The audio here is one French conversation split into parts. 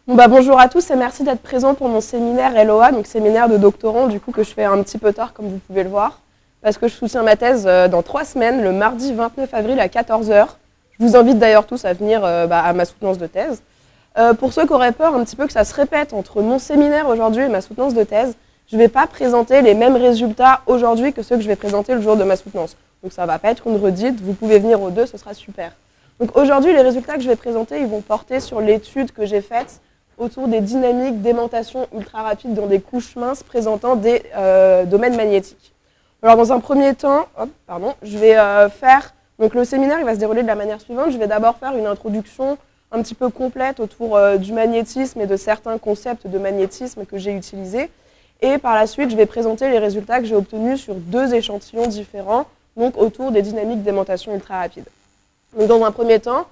Bonjour à tous et merci d'être présents pour mon séminaire LOA, donc séminaire de doctorant du coup que je fais un petit peu tard comme vous pouvez le voir, parce que je soutiens ma thèse dans 3 semaines, le mardi 29 avril à 14 h. Je vous invite d'ailleurs tous à venir à ma soutenance de thèse. Pour ceux qui auraient peur un petit peu que ça se répète entre mon séminaire aujourd'hui et ma soutenance de thèse, je ne vais pas présenter les mêmes résultats aujourd'hui que ceux que je vais présenter le jour de ma soutenance. Donc ça ne va pas être une redite, vous pouvez venir aux deux, ce sera super. Donc aujourd'hui, les résultats que je vais présenter, ils vont porter sur l'étude que j'ai faite autour des dynamiques d'aimantation ultra rapides dans des couches minces présentant des domaines magnétiques. Alors dans un premier temps, je vais faire, donc le séminaire il va se dérouler de la manière suivante, je vais d'abord faire une introduction un petit peu complète autour du magnétisme et de certains concepts de magnétisme que j'ai utilisés, et par la suite je vais présenter les résultats que j'ai obtenus sur 2 échantillons différents, donc autour des dynamiques d'aimantation ultra rapides. Donc dans un premier temps,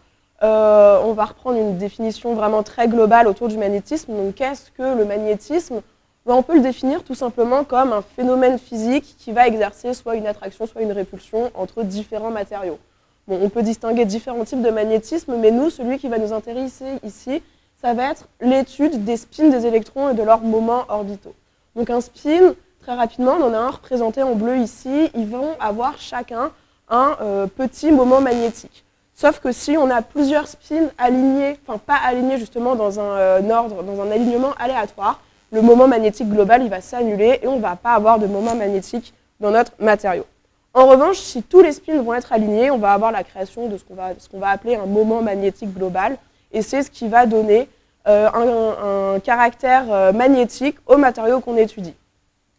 on va reprendre une définition vraiment très globale autour du magnétisme. Donc qu'est-ce que le magnétisme ? On peut le définir tout simplement comme un phénomène physique qui va exercer soit une attraction, soit une répulsion entre différents matériaux. Bon, on peut distinguer différents types de magnétisme, mais nous, celui qui va nous intéresser ici, ça va être l'étude des spins des électrons et de leurs moments orbitaux. Donc un spin, très rapidement, on en a un représenté en bleu ici, ils vont avoir chacun un petit moment magnétique. Sauf que si on a plusieurs spins alignés, enfin pas alignés justement dans un ordre, dans un alignement aléatoire, le moment magnétique global il va s'annuler et on ne va pas avoir de moment magnétique dans notre matériau. En revanche, si tous les spins vont être alignés, on va avoir la création de ce qu'on va appeler un moment magnétique global, et c'est ce qui va donner un caractère magnétique au matériau qu'on étudie.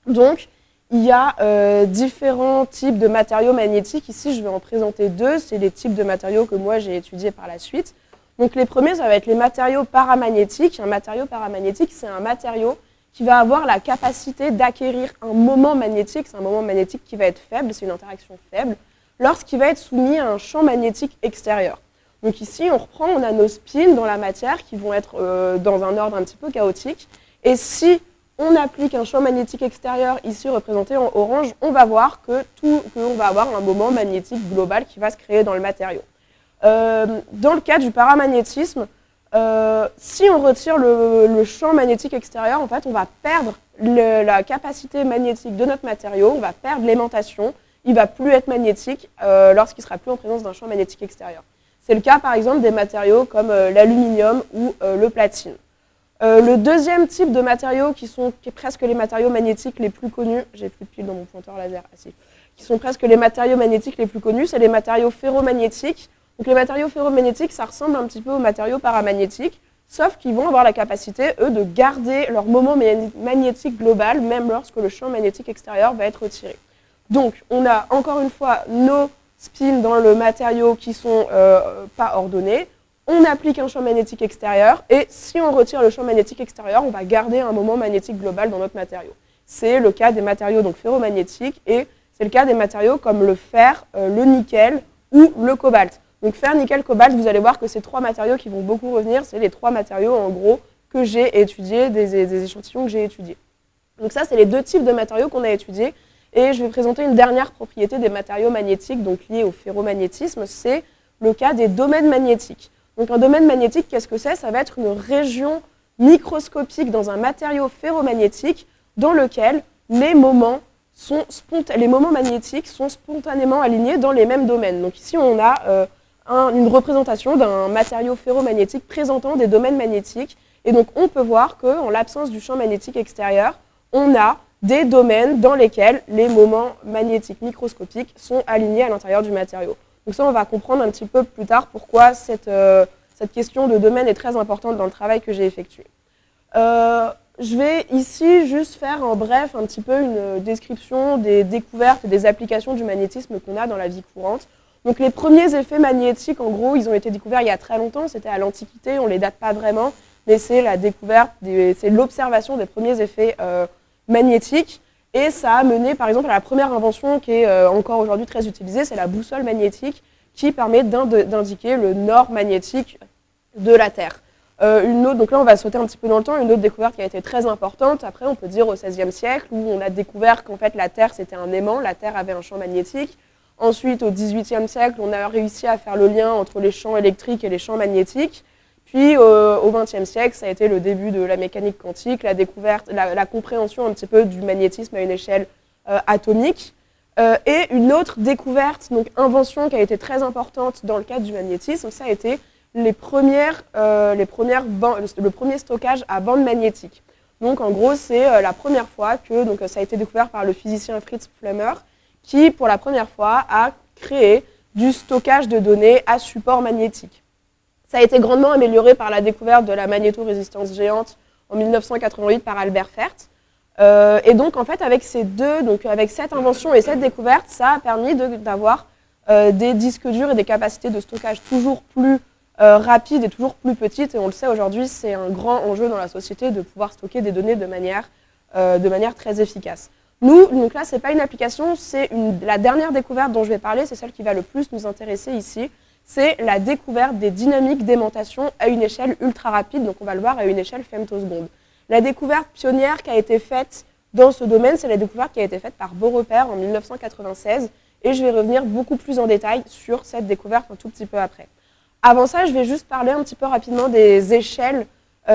Donc, il y a différents types de matériaux magnétiques. Ici, je vais en présenter 2. C'est les types de matériaux que moi, j'ai étudiés par la suite. Donc, les premiers, ça va être les matériaux paramagnétiques. Un matériau paramagnétique, c'est un matériau qui va avoir la capacité d'acquérir un moment magnétique. C'est un moment magnétique qui va être faible, c'est une interaction faible, lorsqu'il va être soumis à un champ magnétique extérieur. Donc ici, on reprend, on a nos spins dans la matière qui vont être dans un ordre un petit peu chaotique. Et si on applique un champ magnétique extérieur, ici représenté en orange, on va voir qu'on va avoir un moment magnétique global qui va se créer dans le matériau. Dans le cas du paramagnétisme, si on retire le champ magnétique extérieur, en fait, on va perdre la capacité magnétique de notre matériau, on va perdre l'aimantation, il ne va plus être magnétique lorsqu'il ne sera plus en présence d'un champ magnétique extérieur. C'est le cas, par exemple, des matériaux comme l'aluminium ou le platine. Le deuxième type de matériaux qui est presque les matériaux magnétiques les plus connus, j'ai plus de piles dans mon pointeur laser, qui sont presque les matériaux magnétiques les plus connus, c'est les matériaux ferromagnétiques. Donc les matériaux ferromagnétiques, ça ressemble un petit peu aux matériaux paramagnétiques, sauf qu'ils vont avoir la capacité, eux, de garder leur moment magnétique global, même lorsque le champ magnétique extérieur va être retiré. Donc on a encore une fois nos spins dans le matériau qui sont pas ordonnés. On applique un champ magnétique extérieur et si on retire le champ magnétique extérieur, on va garder un moment magnétique global dans notre matériau. C'est le cas des matériaux donc ferromagnétiques et c'est le cas des matériaux comme le fer, le nickel ou le cobalt. Donc fer, nickel, cobalt, vous allez voir que ces 3 matériaux qui vont beaucoup revenir, c'est les 3 matériaux en gros que j'ai étudiés, des échantillons que j'ai étudiés. Donc ça, c'est les 2 types de matériaux qu'on a étudiés. Et je vais présenter une dernière propriété des matériaux magnétiques, donc liés au ferromagnétisme, c'est le cas des domaines magnétiques. Donc un domaine magnétique, qu'est-ce que c'est ? Ça va être une région microscopique dans un matériau ferromagnétique dans lequel les moments magnétiques sont spontanément alignés dans les mêmes domaines. Donc ici, on a une représentation d'un matériau ferromagnétique présentant des domaines magnétiques. Et donc on peut voir qu'en l'absence du champ magnétique extérieur, on a des domaines dans lesquels les moments magnétiques microscopiques sont alignés à l'intérieur du matériau. Donc ça, on va comprendre un petit peu plus tard pourquoi cette question de domaine est très importante dans le travail que j'ai effectué. Je vais ici juste faire en bref un petit peu une description des découvertes et des applications du magnétisme qu'on a dans la vie courante. Donc les premiers effets magnétiques, en gros, ils ont été découverts il y a très longtemps, c'était à l'Antiquité, on ne les date pas vraiment, mais c'est c'est l'observation des premiers effets magnétiques. Et ça a mené, par exemple, à la première invention qui est encore aujourd'hui très utilisée, c'est la boussole magnétique qui permet d'indiquer le nord magnétique de la Terre. Donc là, on va sauter un petit peu dans le temps. Une autre découverte qui a été très importante, après, on peut dire au XVIe siècle, où on a découvert qu'en fait, la Terre, c'était un aimant, la Terre avait un champ magnétique. Ensuite, au XVIIIe siècle, on a réussi à faire le lien entre les champs électriques et les champs magnétiques. puis au XXe siècle, ça a été le début de la mécanique quantique, la découverte, la compréhension un petit peu du magnétisme à une échelle atomique. Et une autre découverte, donc invention qui a été très importante dans le cadre du magnétisme, ça a été le premier stockage à bande magnétique. Donc en gros, c'est la première fois que ça a été découvert par le physicien Fritz Plummer, qui pour la première fois a créé du stockage de données à support magnétique. Ça a été grandement amélioré par la découverte de la magnétorésistance géante en 1988 par Albert Ferth. Et donc, en fait, avec cette invention et cette découverte, ça a permis d'avoir des disques durs et des capacités de stockage toujours plus rapides et toujours plus petites. Et on le sait aujourd'hui, c'est un grand enjeu dans la société de pouvoir stocker des données de manière très efficace. Nous, donc là, ce n'est pas une application, c'est la dernière découverte dont je vais parler, c'est celle qui va le plus nous intéresser ici. C'est la découverte des dynamiques d'aimantation à une échelle ultra rapide, donc on va le voir à une échelle femtoseconde. La découverte pionnière qui a été faite dans ce domaine, c'est la découverte qui a été faite par Beaurepaire en 1996, et je vais revenir beaucoup plus en détail sur cette découverte un tout petit peu après. Avant ça, je vais juste parler un petit peu rapidement des échelles,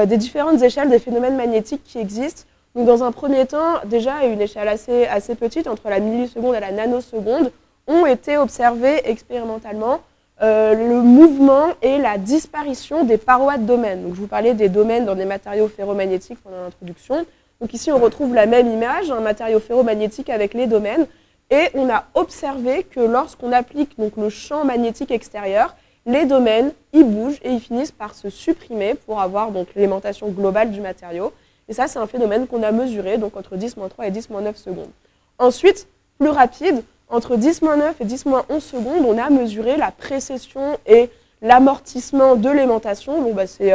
des différentes échelles des phénomènes magnétiques qui existent. Donc dans un premier temps, déjà à une échelle assez petite, entre la milliseconde et la nanoseconde, ont été observés expérimentalement le mouvement et la disparition des parois de domaine. Donc, je vous parlais des domaines dans des matériaux ferromagnétiques pendant l'introduction. Donc ici, on retrouve la même image, un matériau ferromagnétique avec les domaines. Et on a observé que lorsqu'on applique donc, le champ magnétique extérieur, les domaines, ils bougent et ils finissent par se supprimer pour avoir l'aimantation globale du matériau. Et ça, c'est un phénomène qu'on a mesuré donc, entre 10-3 et 10-9 secondes. Ensuite, plus rapide, entre 10-9 et 10-11 secondes, on a mesuré la précession et l'amortissement de l'aimantation. Donc, c'est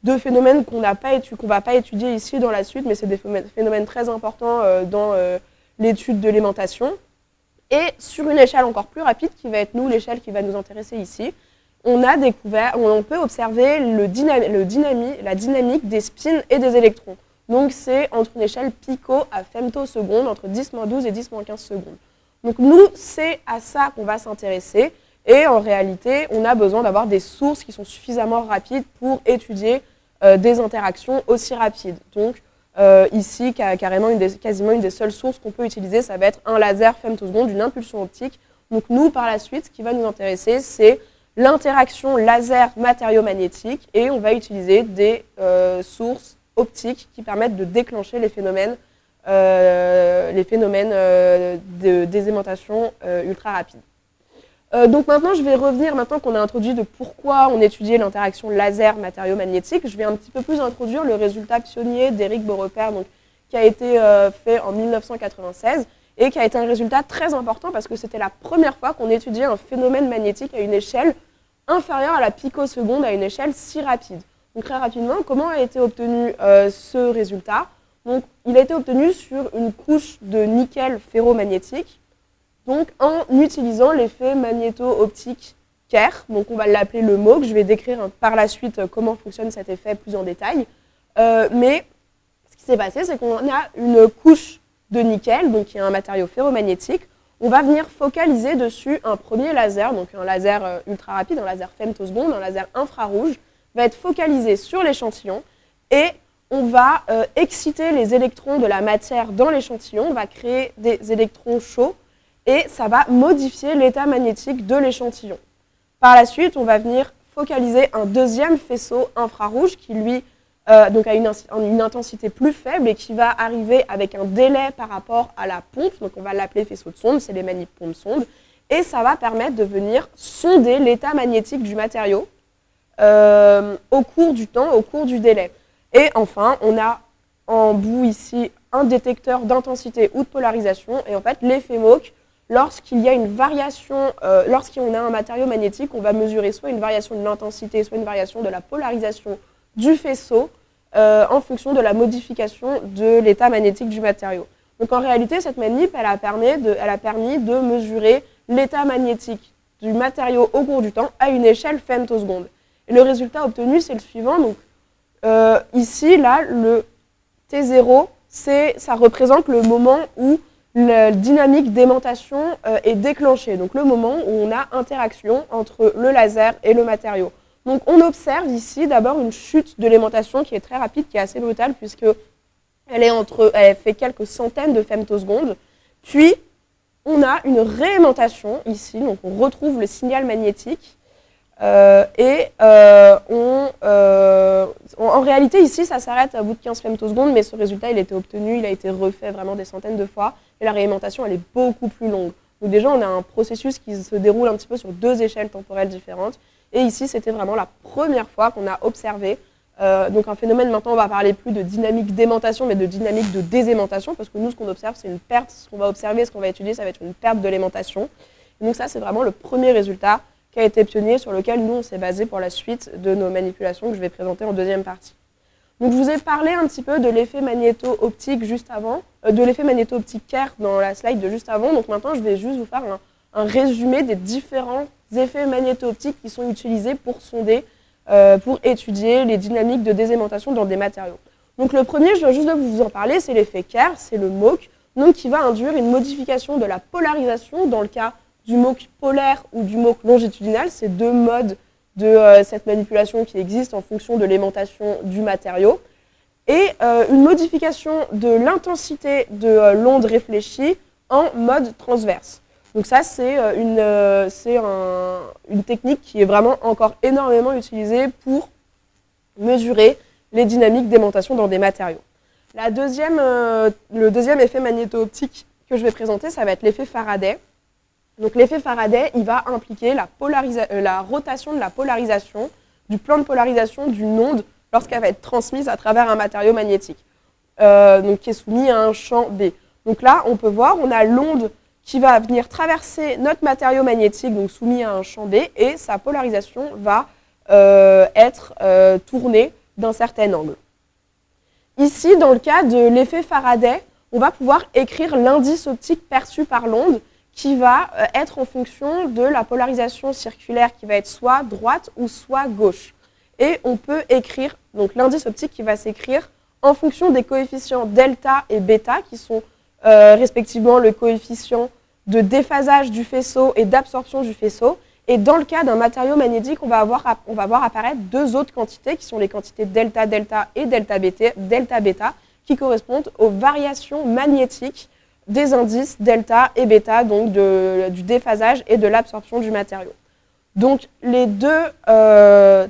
deux phénomènes qu'on ne va pas étudier ici dans la suite, mais c'est des phénomènes très importants dans l'étude de l'aimantation. Et sur une échelle encore plus rapide, qui va être l'échelle qui va nous intéresser ici, on peut observer la dynamique des spins et des électrons. Donc c'est entre une échelle pico à femtoseconde, entre 10-12 et 10-15 secondes. Donc nous, c'est à ça qu'on va s'intéresser. Et en réalité, on a besoin d'avoir des sources qui sont suffisamment rapides pour étudier des interactions aussi rapides. Donc ici, quasiment une des seules sources qu'on peut utiliser, ça va être un laser femtoseconde, une impulsion optique. Donc nous, par la suite, ce qui va nous intéresser, c'est l'interaction laser-matériau-magnétique. Et on va utiliser des sources optiques qui permettent de déclencher les phénomènes des aimantations ultra rapides. Donc maintenant, je vais revenir, maintenant qu'on a introduit de pourquoi on étudiait l'interaction laser-matériau-magnétique, je vais un petit peu plus introduire le résultat pionnier d'Éric Beaurepaire, qui a été fait en 1996 et qui a été un résultat très important parce que c'était la première fois qu'on étudiait un phénomène magnétique à une échelle inférieure à la picoseconde, à une échelle si rapide. Donc très rapidement, comment a été obtenu ce résultat ? Donc, il a été obtenu sur une couche de nickel ferromagnétique, donc en utilisant l'effet magnéto-optique Kerr. Donc on va l'appeler le MOG. Je vais décrire par la suite comment fonctionne cet effet plus en détail. Mais ce qui s'est passé, c'est qu'on a une couche de nickel, donc qui est un matériau ferromagnétique. On va venir focaliser dessus un premier laser, donc un laser ultra rapide, un laser femtoseconde, un laser infrarouge, va être focalisé sur l'échantillon et on va exciter les électrons de la matière dans l'échantillon, on va créer des électrons chauds et ça va modifier l'état magnétique de l'échantillon. Par la suite, on va venir focaliser un deuxième faisceau infrarouge qui, lui, donc a une intensité plus faible et qui va arriver avec un délai par rapport à la pompe. Donc on va l'appeler faisceau de sonde, c'est les manip pompes-sondes. Et ça va permettre de venir sonder l'état magnétique du matériau au cours du temps, au cours du délai. Et enfin, on a en bout ici un détecteur d'intensité ou de polarisation. Et en fait, l'effet MOC, lorsqu'il y a une variation, lorsqu'on a un matériau magnétique, on va mesurer soit une variation de l'intensité, soit une variation de la polarisation du faisceau en fonction de la modification de l'état magnétique du matériau. Donc en réalité, cette manip, elle a permis de mesurer l'état magnétique du matériau au cours du temps à une échelle femtoseconde. Et le résultat obtenu, c'est le suivant. Donc, ici, là, le T0, ça représente le moment où la dynamique d'aimantation est déclenchée. Donc le moment où on a interaction entre le laser et le matériau. Donc on observe ici d'abord une chute de l'aimantation qui est très rapide, qui est assez brutale, elle fait quelques centaines de femtosecondes. Puis on a une réaimantation ici, donc on retrouve le signal magnétique. En réalité, ici, ça s'arrête à bout de 15 femtosecondes, mais ce résultat, il a été obtenu, il a été refait vraiment des centaines de fois, et la réaimantation, elle est beaucoup plus longue. Donc déjà, on a un processus qui se déroule un petit peu sur 2 échelles temporelles différentes, et ici, c'était vraiment la première fois qu'on a observé donc un phénomène, maintenant, on va parler plus de dynamique d'aimantation, mais de dynamique de désaimantation, parce que nous, ce qu'on observe, c'est une perte, ce qu'on va observer, ce qu'on va étudier, ça va être une perte de l'aimantation. Et donc ça, c'est vraiment le premier résultat qui a été pionnier, sur lequel nous, on s'est basé pour la suite de nos manipulations que je vais présenter en deuxième partie. Donc je vous ai parlé un petit peu de l'effet magnéto-optique juste avant, de l'effet magnéto-opticaire dans la slide de juste avant. Donc maintenant, je vais juste vous faire un résumé des différents effets magnéto-optiques qui sont utilisés pour sonder, pour étudier les dynamiques de désaimantation dans des matériaux. Donc le premier, je viens juste de vous en parler, c'est l'effet Kerr, c'est le MOC, donc qui va induire une modification de la polarisation dans le cas du MOC polaire ou du MOC longitudinal. C'est 2 modes de cette manipulation qui existent en fonction de l'aimantation du matériau. Et une modification de l'intensité de l'onde réfléchie en mode transverse. Donc ça, c'est une technique qui est vraiment encore énormément utilisée pour mesurer les dynamiques d'aimantation dans des matériaux. Le deuxième effet magnéto-optique que je vais présenter, ça va être l'effet Faraday. Donc l'effet Faraday, il va impliquer la rotation de la polarisation, du plan de polarisation d'une onde lorsqu'elle va être transmise à travers un matériau magnétique, donc qui est soumis à un champ B. Donc là, on peut voir, on a l'onde qui va venir traverser notre matériau magnétique, donc soumis à un champ B, et sa polarisation va être tournée d'un certain angle. Ici, dans le cas de l'effet Faraday, on va pouvoir écrire l'indice optique perçu par l'onde, qui va être en fonction de la polarisation circulaire, qui va être soit droite ou soit gauche. Et on peut écrire donc l'indice optique qui va s'écrire en fonction des coefficients delta et bêta, qui sont respectivement le coefficient de déphasage du faisceau et d'absorption du faisceau. Et dans le cas d'un matériau magnétique, on va voir apparaître 2 autres quantités, qui sont les quantités delta delta et delta bêta, qui correspondent aux variations magnétiques des indices delta et bêta, donc du déphasage et de l'absorption du matériau. Donc les 2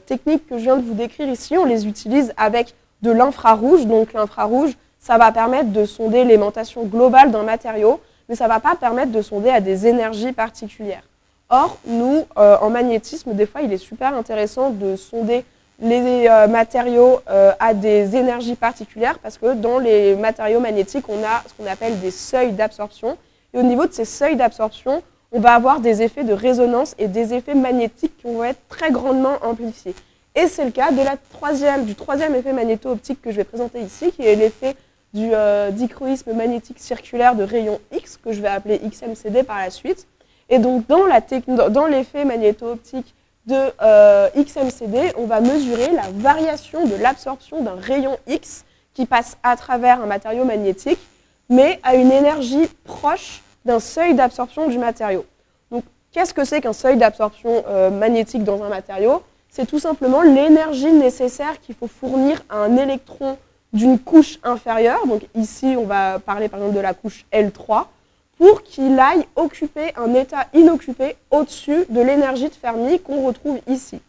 techniques que je viens de vous décrire ici, on les utilise avec de l'infrarouge. Donc l'infrarouge, ça va permettre de sonder l'aimantation globale d'un matériau, mais ça ne va pas permettre de sonder à des énergies particulières. Or, nous, en magnétisme, des fois, il est super intéressant de sonder les matériaux à des énergies particulières, parce que dans les matériaux magnétiques, on a ce qu'on appelle des seuils d'absorption. Et au niveau de ces seuils d'absorption, on va avoir des effets de résonance et des effets magnétiques qui vont être très grandement amplifiés. Et c'est le cas du troisième effet magnéto-optique que je vais présenter ici, qui est l'effet du dichroïsme magnétique circulaire de rayon X, que je vais appeler XMCD par la suite. Et donc, dans l'effet magnéto-optique de XMCD, on va mesurer la variation de l'absorption d'un rayon X qui passe à travers un matériau magnétique, mais à une énergie proche d'un seuil d'absorption du matériau. Donc, qu'est-ce que c'est qu'un seuil d'absorption magnétique dans un matériau? C'est tout simplement l'énergie nécessaire qu'il faut fournir à un électron d'une couche inférieure. Donc ici, on va parler par exemple de la couche L3, pour qu'il aille occuper un état inoccupé au-dessus de l'énergie de Fermi qu'on retrouve ici.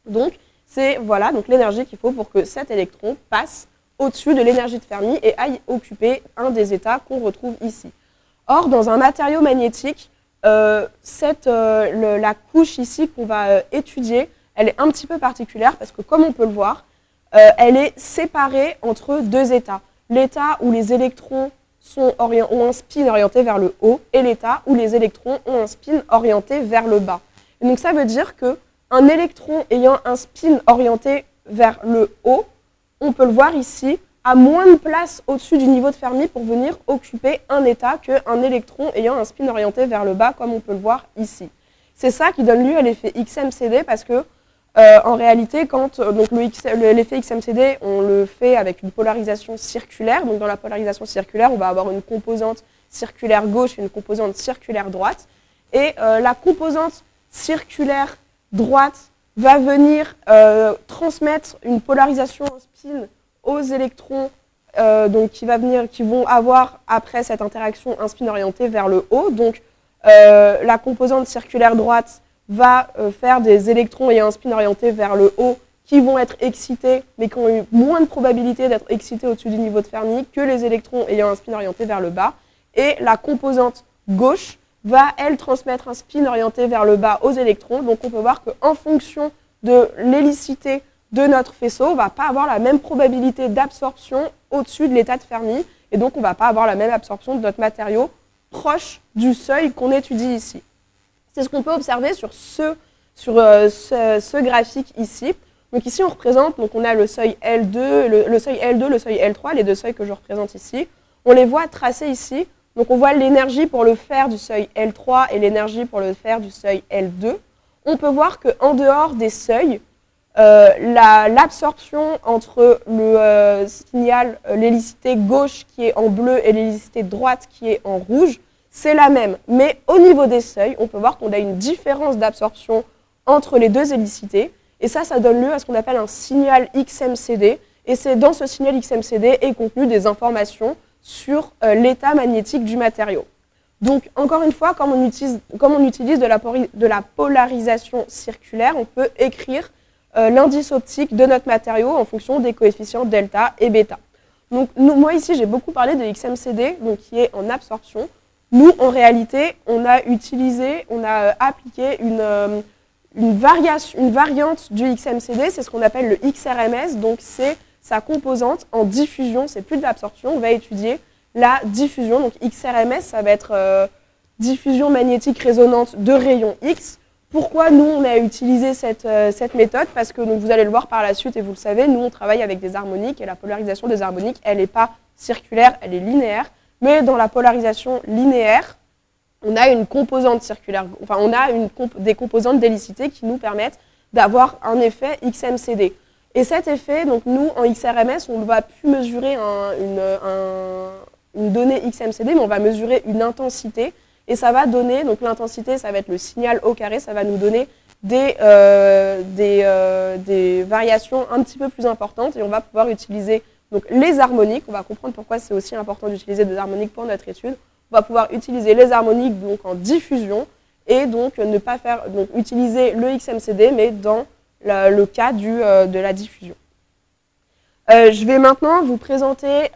Donc, c'est donc l'énergie qu'il faut pour que cet électron passe au-dessus de l'énergie de Fermi et aille occuper un des états qu'on retrouve ici. Or, dans un matériau magnétique, la couche ici qu'on va étudier, elle est un petit peu particulière parce que, comme on peut le voir, elle est séparée entre 2 états. L'état où les électrons ont un spin orienté vers le haut et l'état où les électrons ont un spin orienté vers le bas. Et donc ça veut dire qu'un électron ayant un spin orienté vers le haut, on peut le voir ici, a moins de place au-dessus du niveau de Fermi pour venir occuper un état qu'un électron ayant un spin orienté vers le bas, comme on peut le voir ici. C'est ça qui donne lieu à l'effet XMCD, parce que en réalité, l'effet XMCD, on le fait avec une polarisation circulaire. Donc dans la polarisation circulaire, on va avoir une composante circulaire gauche et une composante circulaire droite. Et la composante circulaire droite va venir transmettre une polarisation en spin aux électrons donc qui vont avoir après cette interaction un spin orienté vers le haut. Donc la composante circulaire droite va faire des électrons ayant un spin orienté vers le haut qui vont être excités, mais qui ont eu moins de probabilité d'être excités au-dessus du niveau de Fermi que les électrons ayant un spin orienté vers le bas. Et la composante gauche va, elle, transmettre un spin orienté vers le bas aux électrons. Donc on peut voir qu'en fonction de l'hélicité de notre faisceau, on ne va pas avoir la même probabilité d'absorption au-dessus de l'état de Fermi, et donc on ne va pas avoir la même absorption de notre matériau proche du seuil qu'on étudie ici. C'est ce qu'on peut observer sur ce graphique ici. Donc ici on représente, donc on a le seuil L2, le seuil L2, le seuil L3, les deux seuils que je représente ici. On les voit tracés ici. Donc on voit l'énergie pour le faire du seuil L3 et l'énergie pour le faire du seuil L2. On peut voir qu'en dehors des seuils, l'absorption entre le signal, l'hélicité gauche qui est en bleu et l'hélicité droite qui est en rouge, c'est la même. Mais au niveau des seuils, on peut voir qu'on a une différence d'absorption entre les deux hélicités. Et ça donne lieu à ce qu'on appelle un signal XMCD. Et c'est dans ce signal XMCD est contenu des informations sur l'état magnétique du matériau. Donc, encore une fois, comme on utilise de la polarisation circulaire, on peut écrire l'indice optique de notre matériau en fonction des coefficients delta et bêta. Donc, moi ici, j'ai beaucoup parlé de XMCD, donc, qui est en absorption. Nous, en réalité, on a appliqué une variante du XMCD, c'est ce qu'on appelle le XRMS, donc c'est sa composante en diffusion, c'est plus de l'absorption, on va étudier la diffusion. Donc XRMS, ça va être diffusion magnétique résonante de rayons X. Pourquoi nous, on a utilisé cette méthode? Parce que donc, vous allez le voir par la suite et vous le savez, nous, on travaille avec des harmoniques et la polarisation des harmoniques, elle n'est pas circulaire, elle est linéaire. Mais dans la polarisation linéaire, on a une composante circulaire, enfin on a des composantes d'hélicité qui nous permettent d'avoir un effet XMCD. Et cet effet, donc nous en XRMS, on ne va plus mesurer une donnée XMCD, mais on va mesurer une intensité. Et ça va donner, donc l'intensité, ça va être le signal au carré, ça va nous donner des variations un petit peu plus importantes. Et on va pouvoir utiliser donc, les harmoniques. On va comprendre pourquoi c'est aussi important d'utiliser des harmoniques pour notre étude. On va pouvoir utiliser les harmoniques donc, en diffusion et donc utiliser le XMCD, mais dans le cas de la diffusion. Je vais maintenant vous présenter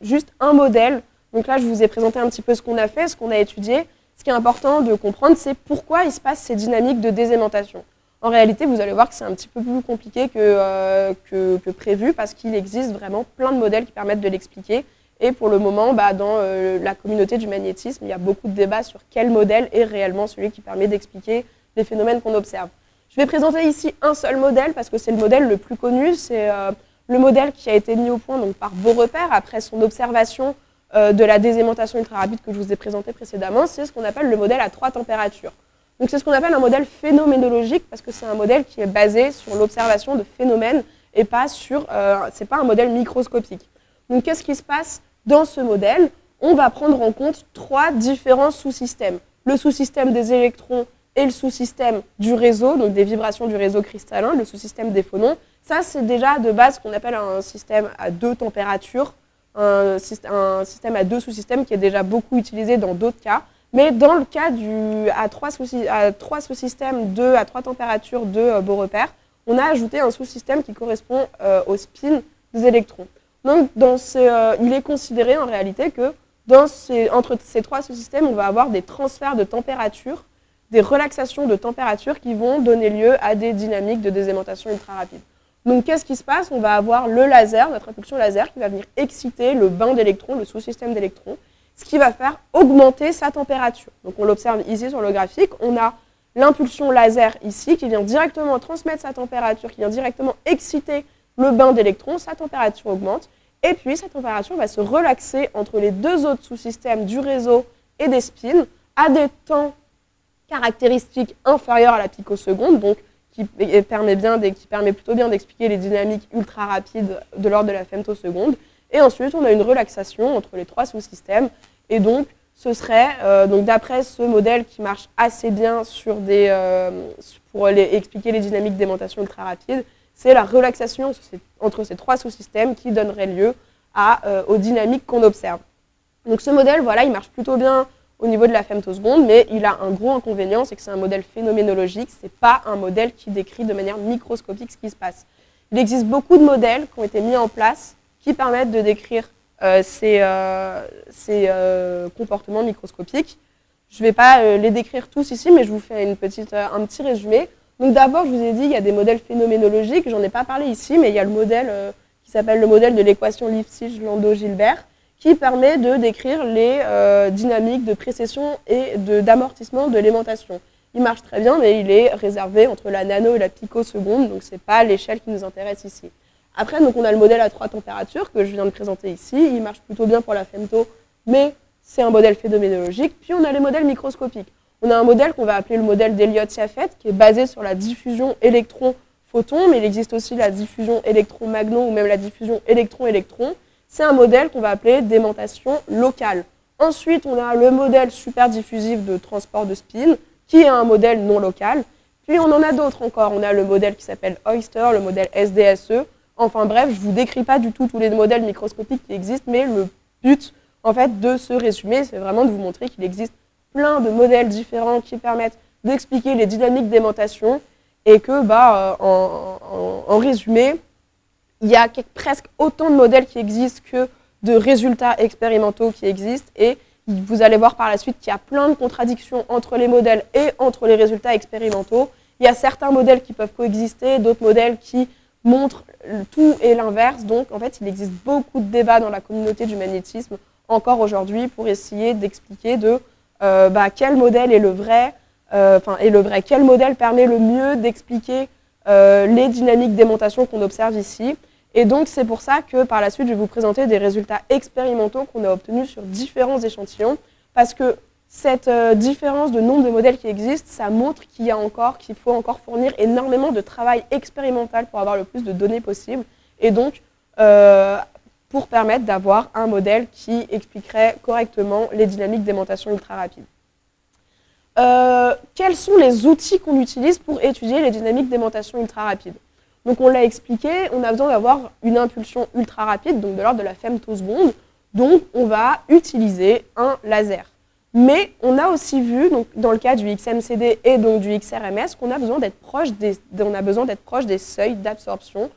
juste un modèle. Donc là, je vous ai présenté un petit peu ce qu'on a fait, ce qu'on a étudié. Ce qui est important de comprendre, c'est pourquoi il se passe ces dynamiques de désaimantation. En réalité, vous allez voir que c'est un petit peu plus compliqué que prévu parce qu'il existe vraiment plein de modèles qui permettent de l'expliquer. Et pour le moment, dans la communauté du magnétisme, il y a beaucoup de débats sur quel modèle est réellement celui qui permet d'expliquer les phénomènes qu'on observe. Je vais présenter ici un seul modèle parce que c'est le modèle le plus connu. C'est le modèle qui a été mis au point donc, par Beaurepaire après son observation de la désaimantation ultra-rapide que je vous ai présenté précédemment. C'est ce qu'on appelle le modèle à 3 températures. Donc c'est ce qu'on appelle un modèle phénoménologique parce que c'est un modèle qui est basé sur l'observation de phénomènes et pas sur, c'est pas un modèle microscopique. Donc qu'est-ce qui se passe dans ce modèle? On va prendre en compte 3 différents sous-systèmes. Le sous-système des électrons et le sous-système du réseau, donc des vibrations du réseau cristallin, le sous-système des phonons. Ça, c'est déjà de base ce qu'on appelle un système à 2 températures, un système à 2 sous-systèmes qui est déjà beaucoup utilisé dans d'autres cas. Mais dans le cas à 3 sous-systèmes 2 à 3 températures de Beaurepaire, on a ajouté un sous-système qui correspond au spin des électrons. Donc, il est considéré en réalité que entre ces 3 sous-systèmes, on va avoir des transferts de température, des relaxations de température qui vont donner lieu à des dynamiques de désaimantation ultra rapide. Donc, qu'est-ce qui se passe? On va avoir le laser, notre impulsion laser, qui va venir exciter le bain d'électrons, le sous-système d'électrons, ce qui va faire augmenter sa température. Donc, on l'observe ici sur le graphique. On a l'impulsion laser ici qui vient directement transmettre sa température, qui vient directement exciter le bain d'électrons, sa température augmente, et puis sa température va se relaxer entre les 2 autres sous-systèmes du réseau et des spins à des temps caractéristiques inférieurs à la picoseconde, donc qui permet plutôt bien d'expliquer les dynamiques ultra rapides de l'ordre de la femtoseconde. Et ensuite, on a une relaxation entre les 3 sous-systèmes, et donc ce serait, donc d'après ce modèle qui marche assez bien pour expliquer les dynamiques d'aimantation ultra rapides, c'est la relaxation entre ces 3 sous-systèmes qui donnerait lieu aux dynamiques qu'on observe. Donc ce modèle, voilà, il marche plutôt bien au niveau de la femtoseconde, mais il a un gros inconvénient, c'est que c'est un modèle phénoménologique, ce n'est pas un modèle qui décrit de manière microscopique ce qui se passe. Il existe beaucoup de modèles qui ont été mis en place qui permettent de décrire ces comportements microscopiques. Je ne vais pas les décrire tous ici, mais je vous fais un petit résumé. Donc d'abord, je vous ai dit, il y a des modèles phénoménologiques, j'en ai pas parlé ici, mais il y a le modèle qui s'appelle le modèle de l'équation Lipschitz-Landau-Gilbert, qui permet de décrire les dynamiques de précession et d'amortissement de l'aimantation. Il marche très bien, mais il est réservé entre la nano et la picoseconde, donc ce n'est pas l'échelle qui nous intéresse ici. Après, donc, on a le modèle à 3 températures que je viens de présenter ici. Il marche plutôt bien pour la femto, mais c'est un modèle phénoménologique. Puis on a les modèles microscopiques. On a un modèle qu'on va appeler le modèle d'Elliott-Yafet, qui est basé sur la diffusion électron-photon, mais il existe aussi la diffusion électron-magnon ou même la diffusion électron-électron. C'est un modèle qu'on va appeler d'aimantation locale. Ensuite, on a le modèle superdiffusif de transport de spin, qui est un modèle non local. Puis on en a d'autres encore. On a le modèle qui s'appelle Oyster, le modèle SDSE. Enfin bref, je ne vous décris pas du tout tous les modèles microscopiques qui existent, mais le but en fait, de ce résumé, c'est vraiment de vous montrer qu'il existe plein de modèles différents qui permettent d'expliquer les dynamiques d'aimantation et que, en résumé, il y a presque autant de modèles qui existent que de résultats expérimentaux qui existent et vous allez voir par la suite qu'il y a plein de contradictions entre les modèles et entre les résultats expérimentaux. Il y a certains modèles qui peuvent coexister, d'autres modèles qui montrent tout et l'inverse. Donc, en fait, il existe beaucoup de débats dans la communauté du magnétisme encore aujourd'hui pour essayer d'expliquer quel modèle est le vrai, quel modèle permet le mieux d'expliquer les dynamiques d'aimantation qu'on observe ici. Et donc, c'est pour ça que par la suite, je vais vous présenter des résultats expérimentaux qu'on a obtenus sur différents échantillons, parce que cette différence de nombre de modèles qui existent, ça montre qu'il faut encore fournir énormément de travail expérimental pour avoir le plus de données possible, et donc pour permettre d'avoir un modèle qui expliquerait correctement les dynamiques d'aimantation ultra rapides. Quels sont les outils qu'on utilise pour étudier les dynamiques d'aimantation ultra rapides? Donc on l'a expliqué, on a besoin d'avoir une impulsion ultra rapide, donc de l'ordre de la femtoseconde, donc on va utiliser un laser. Mais on a aussi vu, donc, dans le cas du XMCD et donc du XRMS, qu'on a besoin d'être proche des seuils d'absorption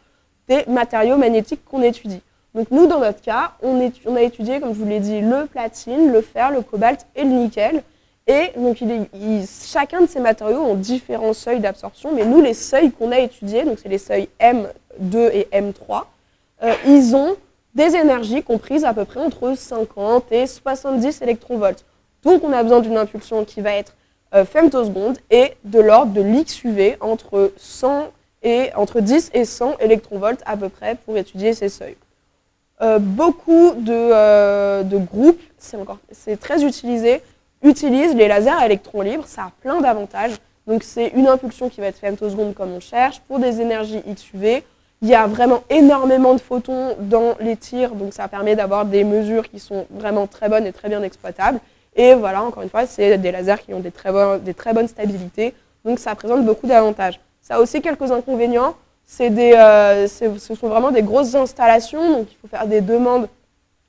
des matériaux magnétiques qu'on étudie. Donc nous, dans notre cas, on a étudié, comme je vous l'ai dit, le platine, le fer, le cobalt et le nickel. Et donc chacun de ces matériaux ont différents seuils d'absorption, mais nous, les seuils qu'on a étudiés, donc c'est les seuils M2 et M3, ils ont des énergies comprises à peu près entre 50 et 70 électronvolts. Donc on a besoin d'une impulsion qui va être femtoseconde et de l'ordre de l'XUV entre 10 et 100 électronvolts à peu près pour étudier ces seuils. Beaucoup de groupes, c'est très utilisé, utilisent les lasers à électrons libres, ça a plein d'avantages. Donc c'est une impulsion qui va être femtoseconde comme on cherche, pour des énergies XUV. Il y a vraiment énormément de photons dans les tirs, donc ça permet d'avoir des mesures qui sont vraiment très bonnes et très bien exploitables. Et voilà, encore une fois, c'est des lasers qui ont des très bonnes stabilités, donc ça présente beaucoup d'avantages. Ça a aussi quelques inconvénients, ce sont vraiment des grosses installations, donc il faut faire des demandes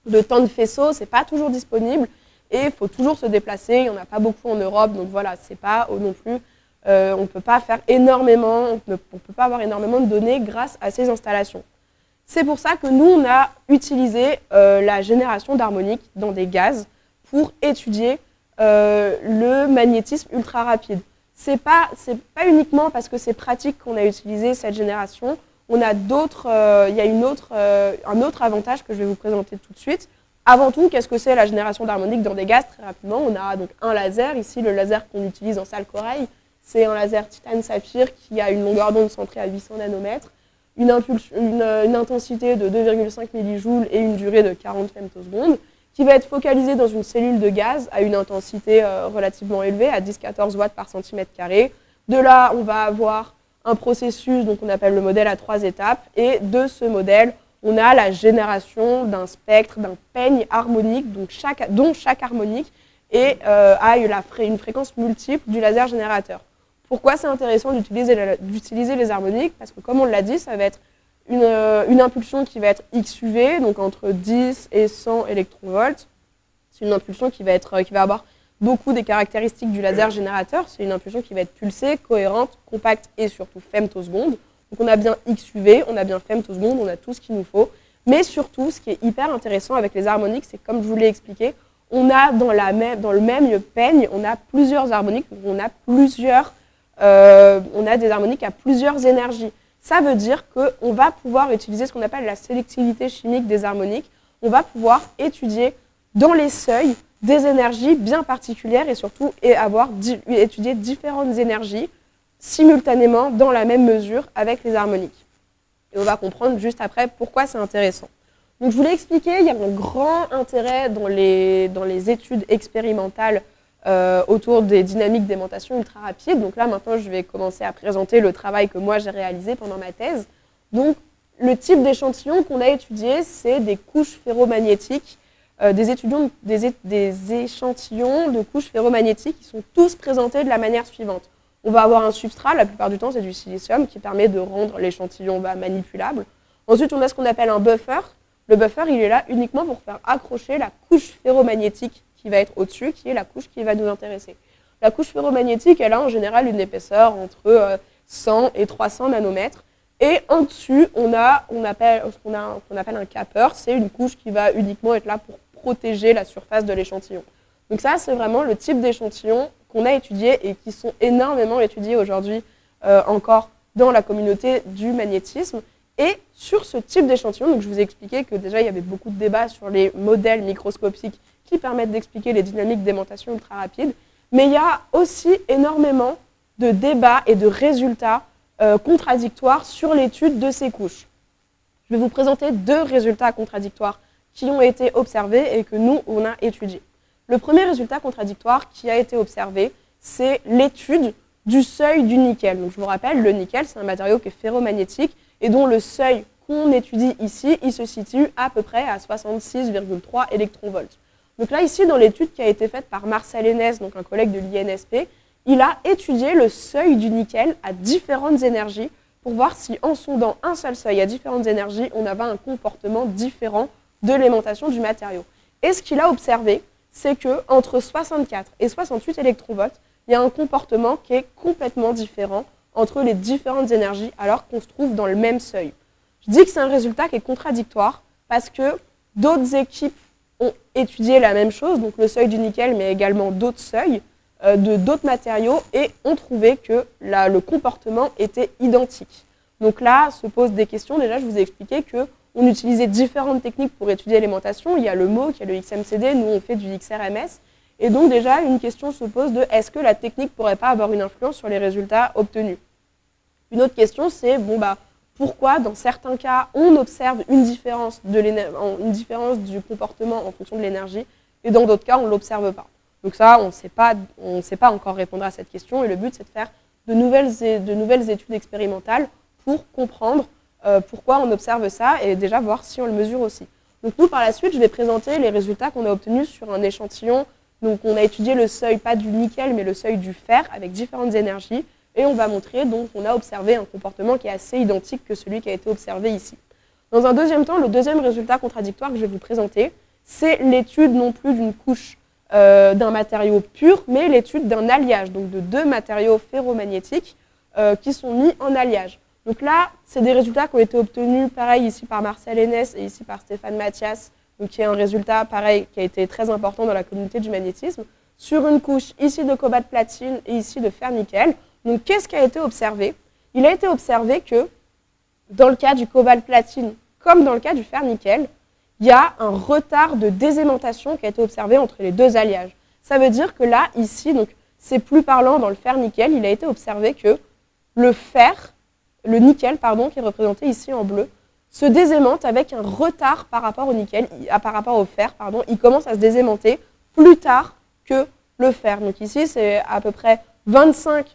de temps de faisceau, c'est pas toujours disponible, et il faut toujours se déplacer, il n'y en a pas beaucoup en Europe, donc voilà, c'est pas non plus, on ne peut pas faire énormément, on ne peut pas avoir énormément de données grâce à ces installations. C'est pour ça que nous, on a utilisé la génération d'harmoniques dans des gaz pour étudier le magnétisme ultra rapide. C'est pas uniquement parce que c'est pratique qu'on a utilisé cette génération, on a il y a un autre avantage que je vais vous présenter tout de suite. Avant tout, qu'est-ce que c'est la génération d'harmoniques dans des gaz? Très rapidement, on a donc un laser, ici le laser qu'on utilise en salle Coreil, c'est un laser titane-saphir qui a une longueur d'onde centrée à 800 nanomètres, une intensité de 2,5 millijoules et une durée de 40 femtosecondes, qui va être focalisé dans une cellule de gaz à une intensité relativement élevée, à 10-14 watts par centimètre carré. De là, on va avoir un processus qu'on appelle le modèle à 3 étapes, et de ce modèle, on a la génération d'un spectre, d'un peigne harmonique, dont chaque harmonique et a une fréquence multiple du laser générateur. Pourquoi c'est intéressant d'utiliser les harmoniques? Parce que comme on l'a dit, ça va être une impulsion qui va être XUV, donc entre 10 et 100 électronvolts. C'est une impulsion qui va avoir beaucoup des caractéristiques du laser générateur. C'est une impulsion qui va être pulsée, cohérente, compacte et surtout femtoseconde. Donc on a bien XUV, on a bien femtoseconde, on a tout ce qu'il nous faut. Mais surtout, ce qui est hyper intéressant avec les harmoniques, c'est que comme je vous l'ai expliqué, on a dans le même peigne, on a plusieurs harmoniques, on a des harmoniques à plusieurs énergies. Ça veut dire qu'on va pouvoir utiliser ce qu'on appelle la sélectivité chimique des harmoniques. On va pouvoir étudier dans les seuils des énergies bien particulières et surtout étudier différentes énergies simultanément dans la même mesure avec les harmoniques. Et on va comprendre juste après pourquoi c'est intéressant. Donc je vous l'ai expliqué, il y a un grand intérêt dans les études expérimentales autour des dynamiques d'aimantation ultra rapides. Donc là maintenant je vais commencer à présenter le travail que moi j'ai réalisé pendant ma thèse. Donc le type d'échantillon qu'on a étudié, c'est des couches ferromagnétiques, des échantillons de couches ferromagnétiques qui sont tous présentés de la manière suivante. On va avoir un substrat, la plupart du temps c'est du silicium, qui permet de rendre l'échantillon manipulable. Ensuite on a ce qu'on appelle un buffer. Le buffer il est là uniquement pour faire accrocher la couche ferromagnétique qui va être au-dessus, qui est la couche qui va nous intéresser. La couche ferromagnétique, elle a en général une épaisseur entre 100 et 300 nanomètres. Et en dessus, on a ce qu'on appelle un capper, c'est une couche qui va uniquement être là pour protéger la surface de l'échantillon. Donc ça, c'est vraiment le type d'échantillons qu'on a étudié et qui sont énormément étudiés aujourd'hui encore dans la communauté du magnétisme. Et sur ce type d'échantillon, donc je vous ai expliqué que déjà il y avait beaucoup de débats sur les modèles microscopiques qui permettent d'expliquer les dynamiques d'aimantation ultra rapides, mais il y a aussi énormément de débats et de résultats contradictoires sur l'étude de ces couches. Je vais vous présenter 2 résultats contradictoires qui ont été observés et que nous, on a étudiés. Le premier résultat contradictoire qui a été observé, c'est l'étude du seuil du nickel. Donc, je vous rappelle, le nickel, c'est un matériau qui est ferromagnétique et dont le seuil qu'on étudie ici, il se situe à peu près à 66,3 électronvolts. Donc là, ici, dans l'étude qui a été faite par Marcel Hennes, donc un collègue de l'INSP, il a étudié le seuil du nickel à différentes énergies pour voir si, en sondant un seul seuil à différentes énergies, on avait un comportement différent de l'aimantation du matériau. Et ce qu'il a observé, c'est qu'entre 64 et 68 électronvolts, il y a un comportement qui est complètement différent entre les différentes énergies alors qu'on se trouve dans le même seuil. Je dis que c'est un résultat qui est contradictoire parce que d'autres équipes ont étudié la même chose, donc le seuil du nickel, mais également d'autres seuils de d'autres matériaux et ont trouvé que le comportement était identique. Donc là, se posent des questions. Déjà, je vous ai expliqué qu'on utilisait différentes techniques pour étudier l'aimantation. Il y a le MOC, il y a le XMCD, nous on fait du XRMS. Et donc déjà, une question se pose de est-ce que la technique ne pourrait pas avoir une influence sur les résultats obtenus? Une autre question, c'est pourquoi dans certains cas, on observe une différence du comportement en fonction de l'énergie et dans d'autres cas, on ne l'observe pas. Donc ça, on ne sait pas encore répondre à cette question et le but, c'est de faire de nouvelles études expérimentales pour comprendre pourquoi on observe ça et déjà voir si on le mesure aussi. Donc nous, par la suite, je vais présenter les résultats qu'on a obtenus sur un échantillon. Donc on a étudié le seuil, pas du nickel, mais le seuil du fer avec différentes énergies. Et on va montrer donc qu'on a observé un comportement qui est assez identique que celui qui a été observé ici. Dans un deuxième temps, le deuxième résultat contradictoire que je vais vous présenter, c'est l'étude non plus d'une couche d'un matériau pur, mais l'étude d'un alliage, donc de 2 matériaux ferromagnétiques qui sont mis en alliage. Donc là, c'est des résultats qui ont été obtenus, pareil, ici par Marcel Hennes et ici par Stéphane Mathias, donc qui est un résultat, pareil, qui a été très important dans la communauté du magnétisme, sur une couche ici de cobalt-platine et ici de fer-nickel. Donc qu'est-ce qui a été observé? Il a été observé que dans le cas du cobalt-platine, comme dans le cas du fer-nickel, il y a un retard de désaimantation qui a été observé entre les 2 alliages. Ça veut dire que là, ici, donc c'est plus parlant dans le fer-nickel, il a été observé que le nickel, qui est représenté ici en bleu, se désaimante avec un retard par rapport au fer, il commence à se désaimanter plus tard que le fer. Donc ici, c'est à peu près 25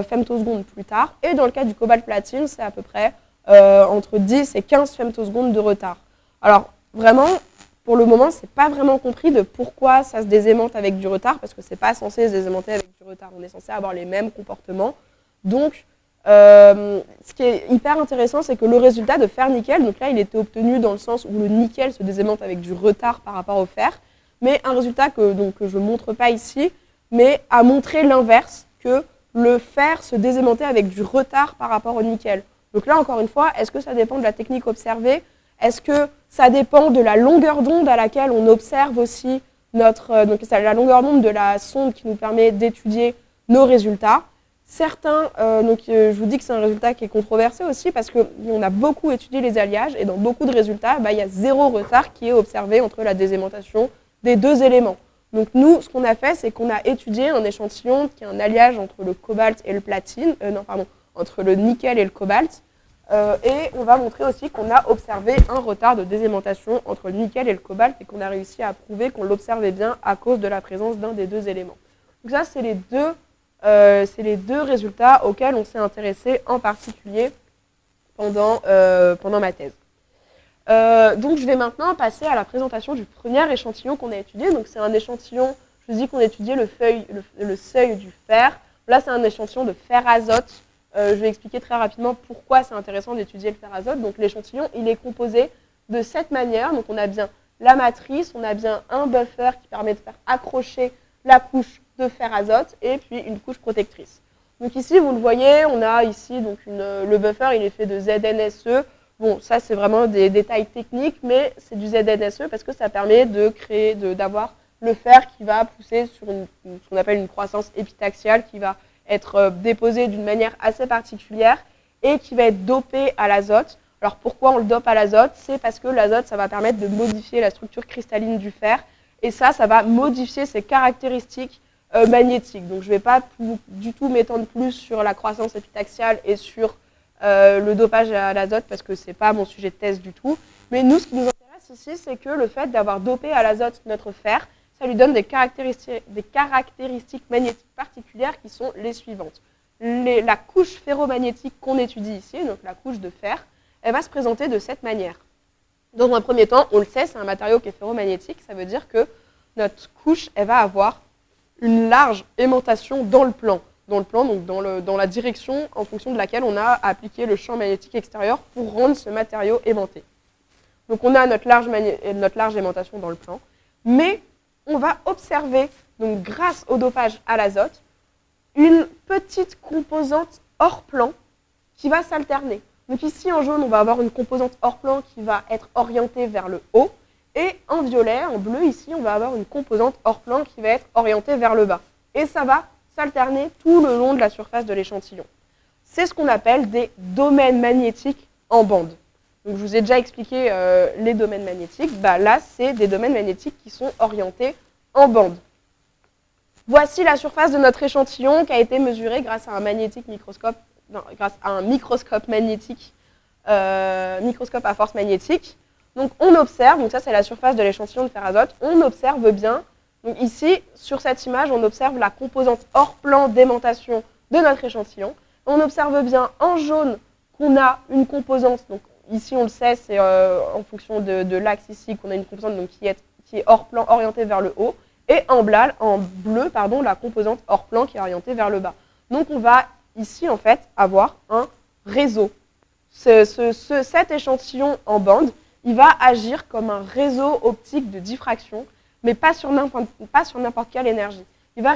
femtosecondes plus tard, et dans le cas du cobalt-platine, c'est à peu près entre 10 et 15 femtosecondes de retard. Alors, vraiment, pour le moment, c'est pas vraiment compris de pourquoi ça se désaimante avec du retard, parce que c'est pas censé se désaimanter avec du retard. On est censé avoir les mêmes comportements. Donc, ce qui est hyper intéressant, c'est que le résultat de fer nickel, donc là, il était obtenu dans le sens où le nickel se désaimante avec du retard par rapport au fer, mais un résultat que je ne montre pas ici, mais a montré l'inverse, que le fer se désaimantait avec du retard par rapport au nickel. Donc là, encore une fois, est-ce que ça dépend de la technique observée? Est-ce que ça dépend de la longueur d'onde à laquelle on observe aussi donc c'est la longueur d'onde de la sonde qui nous permet d'étudier nos résultats? Certains, je vous dis que c'est un résultat qui est controversé aussi parce qu'on a beaucoup étudié les alliages et dans beaucoup de résultats, il y a 0 retard qui est observé entre la désaimantation des 2 éléments. Donc nous, ce qu'on a fait, c'est qu'on a étudié un échantillon qui est un alliage entre le cobalt et le platine, entre le nickel et le cobalt, et on va montrer aussi qu'on a observé un retard de désaimantation entre le nickel et le cobalt et qu'on a réussi à prouver qu'on l'observait bien à cause de la présence d'un des 2 éléments. Donc ça, c'est les deux résultats auxquels on s'est intéressé en particulier pendant ma thèse. Donc je vais maintenant passer à la présentation du premier échantillon qu'on a étudié. Donc c'est un échantillon, je vous dis qu'on a étudié le seuil du fer. Là c'est un échantillon de fer azote. Je vais expliquer très rapidement pourquoi c'est intéressant d'étudier le fer azote. Donc l'échantillon, il est composé de 7 manières. Donc on a bien la matrice, on a bien un buffer qui permet de faire accrocher la couche de fer azote et puis une couche protectrice. Donc ici, vous le voyez, on a ici donc le buffer, il est fait de ZNSE. Bon, ça c'est vraiment des détails techniques, mais c'est du ZNSE parce que ça permet d'avoir le fer qui va pousser sur ce qu'on appelle une croissance épitaxiale qui va être déposée d'une manière assez particulière et qui va être dopée à l'azote. Alors pourquoi on le dope à l'azote? C'est parce que l'azote, ça va permettre de modifier la structure cristalline du fer et ça va modifier ses caractéristiques magnétiques. Donc je ne vais pas du tout m'étendre plus sur la croissance épitaxiale et sur le dopage à l'azote parce que ce n'est pas mon sujet de thèse du tout. Mais nous, ce qui nous intéresse ici, c'est que le fait d'avoir dopé à l'azote notre fer, ça lui donne des caractéristiques magnétiques particulières qui sont les suivantes. La couche ferromagnétique qu'on étudie ici, donc la couche de fer, elle va se présenter de cette manière. Dans un premier temps, on le sait, c'est un matériau qui est ferromagnétique, ça veut dire que notre couche, elle va avoir une large aimantation dans le plan, donc dans la direction en fonction de laquelle on a appliqué le champ magnétique extérieur pour rendre ce matériau aimanté. Donc on a notre large aimantation dans le plan, mais on va observer, donc grâce au dopage à l'azote, une petite composante hors plan qui va s'alterner. Donc ici en jaune, on va avoir une composante hors plan qui va être orientée vers le haut, et en violet, en bleu, ici, on va avoir une composante hors plan qui va être orientée vers le bas. Et ça va s'alterner tout le long de la surface de l'échantillon. C'est ce qu'on appelle des domaines magnétiques en bande. Donc je vous ai déjà expliqué les domaines magnétiques. Là, c'est des domaines magnétiques qui sont orientés en bande. Voici la surface de notre échantillon qui a été mesurée grâce à un microscope magnétique, microscope à force magnétique. Donc on observe, donc ça c'est la surface de l'échantillon de fer azote, on observe bien, donc ici sur cette image on observe la composante hors plan d'aimantation de notre échantillon. On observe bien en jaune qu'on a une composante, donc ici on le sait, c'est en fonction de l'axe ici qu'on a une composante donc, qui est hors plan orientée vers le haut, et en bleu, la composante hors plan qui est orientée vers le bas. Donc on va ici en fait avoir un réseau. Cet échantillon en bande, il va agir comme un réseau optique de diffraction, mais pas sur n'importe quelle énergie. Il va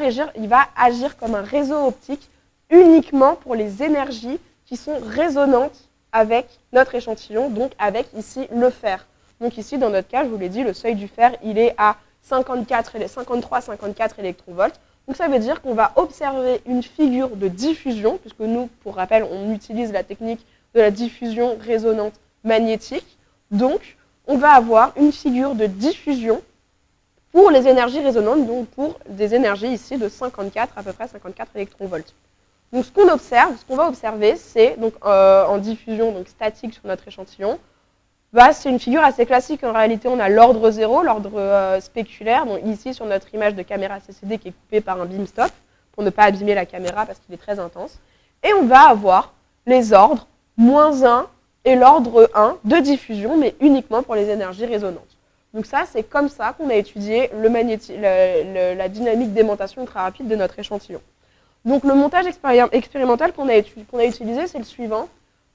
agir comme un réseau optique uniquement pour les énergies qui sont résonantes avec notre échantillon, donc avec ici le fer. Donc ici, dans notre cas, je vous l'ai dit, le seuil du fer, il est à 53-54 électronvolts. Donc ça veut dire qu'on va observer une figure de diffusion, puisque nous, pour rappel, on utilise la technique de la diffusion résonante magnétique. Donc, on va avoir une figure de diffusion pour les énergies résonantes, donc pour des énergies ici de 54, à peu près 54 électronvolts. Donc, ce qu'on va observer, c'est donc en diffusion donc statique sur notre échantillon, c'est une figure assez classique. En réalité, on a l'ordre 0, l'ordre spéculaire. Donc, ici, sur notre image de caméra CCD qui est coupée par un beam stop, pour ne pas abîmer la caméra parce qu'il est très intense. Et on va avoir les ordres -1 et l'ordre 1 de diffusion, mais uniquement pour les énergies résonantes. Donc ça, c'est comme ça qu'on a étudié la dynamique d'aimantation très rapide de notre échantillon. Donc le montage expérimental qu'on a utilisé, c'est le suivant.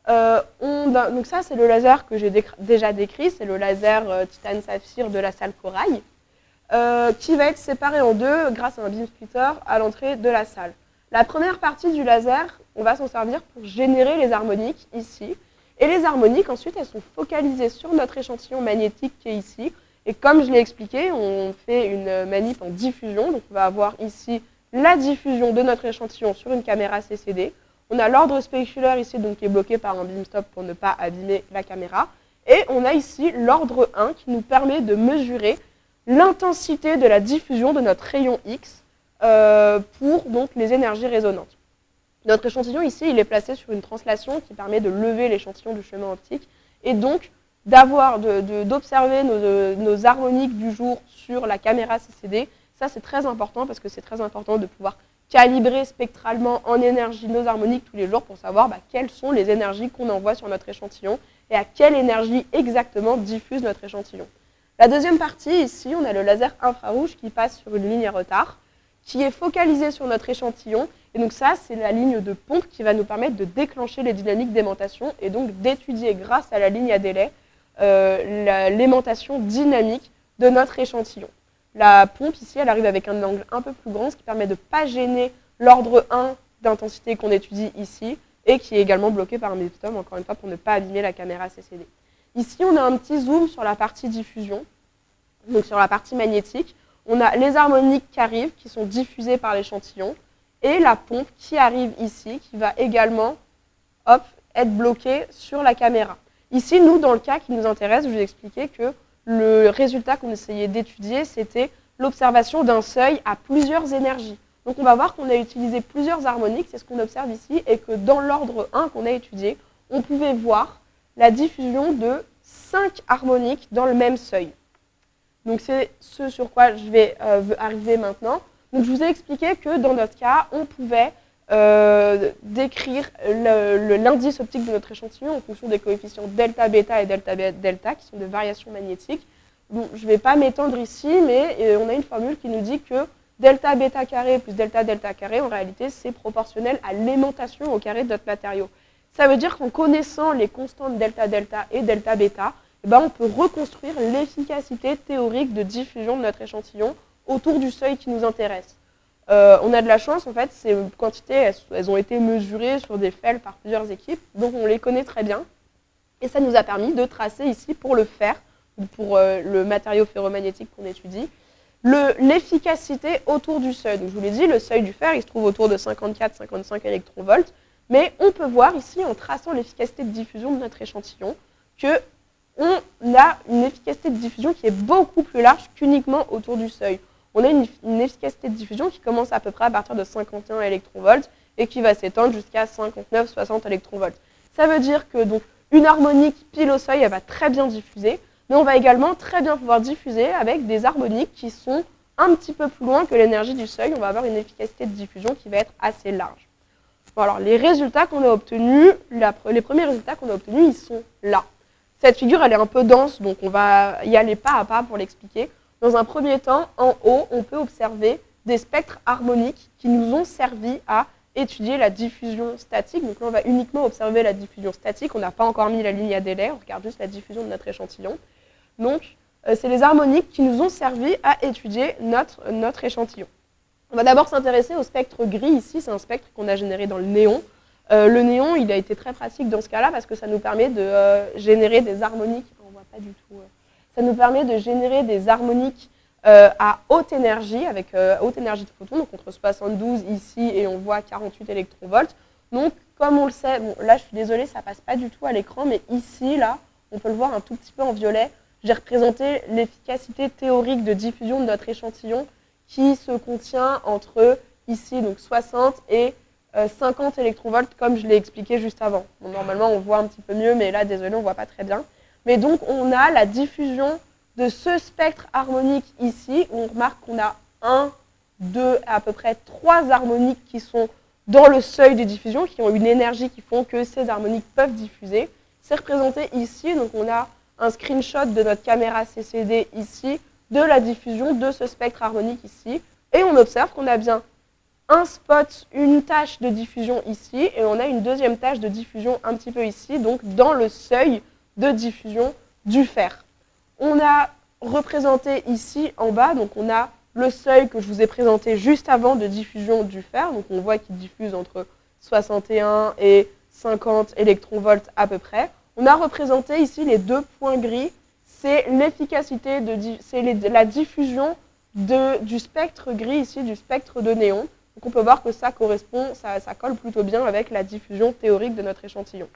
Donc ça, c'est le laser que j'ai déjà décrit, c'est le laser titane-saphir de la salle Corail, qui va être séparé en deux grâce à un beam splitter à l'entrée de la salle. La première partie du laser, on va s'en servir pour générer les harmoniques ici. Et les harmoniques, ensuite, elles sont focalisées sur notre échantillon magnétique qui est ici. Et comme je l'ai expliqué, on fait une manip en diffusion. Donc on va avoir ici la diffusion de notre échantillon sur une caméra CCD. On a l'ordre spéculaire ici, donc, qui est bloqué par un beam stop pour ne pas abîmer la caméra. Et on a ici l'ordre 1 qui nous permet de mesurer l'intensité de la diffusion de notre rayon X pour donc, les énergies résonantes. Notre échantillon ici, il est placé sur une translation qui permet de lever l'échantillon du chemin optique et donc d'observer nos harmoniques du jour sur la caméra CCD. Ça, c'est très important parce que c'est très important de pouvoir calibrer spectralement en énergie nos harmoniques tous les jours pour savoir quelles sont les énergies qu'on envoie sur notre échantillon et à quelle énergie exactement diffuse notre échantillon. La deuxième partie, ici, on a le laser infrarouge qui passe sur une ligne à retard, qui est focalisé sur notre échantillon. Et donc ça, c'est la ligne de pompe qui va nous permettre de déclencher les dynamiques d'aimantation et donc d'étudier grâce à la ligne à délai l'aimantation dynamique de notre échantillon. La pompe ici, elle arrive avec un angle un peu plus grand, ce qui permet de ne pas gêner l'ordre 1 d'intensité qu'on étudie ici et qui est également bloqué par un médium, encore une fois, pour ne pas abîmer la caméra CCD. Ici, on a un petit zoom sur la partie diffusion, donc sur la partie magnétique. On a les harmoniques qui arrivent, qui sont diffusées par l'échantillon, et la pompe qui arrive ici, qui va également être bloquée sur la caméra. Ici, nous, dans le cas qui nous intéresse, je vous ai expliqué que le résultat qu'on essayait d'étudier, c'était l'observation d'un seuil à plusieurs énergies. Donc on va voir qu'on a utilisé plusieurs harmoniques, c'est ce qu'on observe ici, et que dans l'ordre 1 qu'on a étudié, on pouvait voir la diffusion de 5 harmoniques dans le même seuil. Donc c'est ce sur quoi je vais arriver maintenant. Donc je vous ai expliqué que dans notre cas, on pouvait décrire l'indice optique de notre échantillon en fonction des coefficients delta bêta et delta delta, qui sont des variations magnétiques. Bon, je ne vais pas m'étendre ici, mais on a une formule qui nous dit que delta bêta carré plus delta delta carré, en réalité, c'est proportionnel à l'aimantation au carré de notre matériau. Ça veut dire qu'en connaissant les constantes delta delta et delta bêta, on peut reconstruire l'efficacité théorique de diffusion de notre échantillon autour du seuil qui nous intéresse. On a de la chance, en fait, ces quantités, elles ont été mesurées sur des fels par plusieurs équipes, donc on les connaît très bien. Et ça nous a permis de tracer ici, pour le fer, pour le matériau ferromagnétique qu'on étudie, l'efficacité autour du seuil. Donc je vous l'ai dit, le seuil du fer, il se trouve autour de 54-55 électronvolts, mais on peut voir ici, en traçant l'efficacité de diffusion de notre échantillon, qu'on a une efficacité de diffusion qui est beaucoup plus large qu'uniquement autour du seuil. On a une efficacité de diffusion qui commence à peu près à partir de 51 électronvolts et qui va s'étendre jusqu'à 59-60 électronvolts. Ça veut dire que donc, une harmonique pile au seuil, elle va très bien diffuser, mais on va également très bien pouvoir diffuser avec des harmoniques qui sont un petit peu plus loin que l'énergie du seuil. On va avoir une efficacité de diffusion qui va être assez large. Bon, alors, les résultats qu'on a obtenus, les premiers résultats qu'on a obtenus, ils sont là. Cette figure, elle est un peu dense, donc on va y aller pas à pas pour l'expliquer. Dans un premier temps, en haut, on peut observer des spectres harmoniques qui nous ont servi à étudier la diffusion statique. Donc là, on va uniquement observer la diffusion statique. On n'a pas encore mis la ligne à délai, on regarde juste la diffusion de notre échantillon. Donc, c'est les harmoniques qui nous ont servi à étudier notre échantillon. On va d'abord s'intéresser au spectre gris. Ici, c'est un spectre qu'on a généré dans le néon. Le néon, il a été très pratique dans ce cas-là parce que ça nous permet de générer des harmoniques. On voit pas du tout. Ça nous permet de générer des harmoniques à haute énergie, avec haute énergie de photons, donc entre 72 ici et on voit 48 électronvolts. Donc, comme on le sait, bon, là je suis désolée, ça passe pas du tout à l'écran, mais ici, là, on peut le voir un tout petit peu en violet. J'ai représenté l'efficacité théorique de diffusion de notre échantillon qui se contient entre ici, donc 60 et 50 électronvolts, comme je l'ai expliqué juste avant. Bon, normalement, on voit un petit peu mieux, mais là, désolé, on ne voit pas très bien. Mais donc, on a la diffusion de ce spectre harmonique ici, où on remarque qu'on a 1, 2, à peu près 3 harmoniques qui sont dans le seuil de diffusion, qui ont une énergie qui font que ces harmoniques peuvent diffuser. C'est représenté ici, donc on a un screenshot de notre caméra CCD ici, de la diffusion de ce spectre harmonique ici. Et on observe qu'on a bien un spot, une tache de diffusion ici, et on a une deuxième tache de diffusion un petit peu ici, donc dans le seuil de diffusion du fer. On a représenté ici en bas, donc on a le seuil que je vous ai présenté juste avant de diffusion du fer, donc on voit qu'il diffuse entre 61 et 50 électronvolts à peu près. On a représenté ici les deux points gris, c'est l'efficacité, c'est la diffusion du spectre gris ici, du spectre de néon. Donc on peut voir que ça correspond, ça colle plutôt bien avec la diffusion théorique de notre échantillon.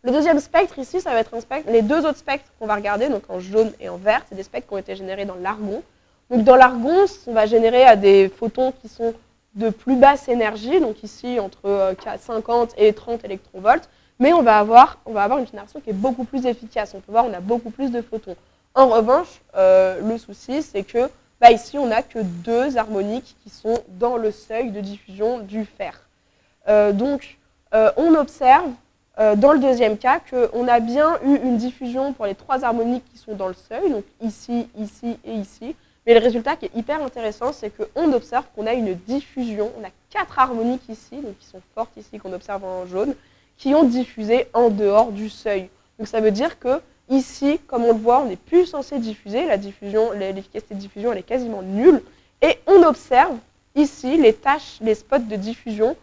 Le deuxième spectre ici, ça va être un spectre, les deux autres spectres qu'on va regarder, donc en jaune et en vert, c'est des spectres qui ont été générés dans l'argon. Donc dans l'argon, on va générer à des photons qui sont de plus basse énergie, donc ici entre 50 et 30 électronvolts, mais on va avoir une génération qui est beaucoup plus efficace. On peut voir, on a beaucoup plus de photons. En revanche, le souci, c'est que ici, on n'a que deux harmoniques qui sont dans le seuil de diffusion du fer. On observe dans le deuxième cas qu'on a bien eu une diffusion pour les trois harmoniques qui sont dans le seuil, donc ici, ici et ici. Mais le résultat qui est hyper intéressant, c'est qu'on observe qu'on a une diffusion, on a 4 harmoniques ici, donc qui sont fortes ici, qu'on observe en jaune, qui ont diffusé en dehors du seuil. Donc ça veut dire que ici, comme on le voit, on n'est plus censé diffuser, l'efficacité de diffusion elle est quasiment nulle, et on observe ici les tâches, les spots de diffusion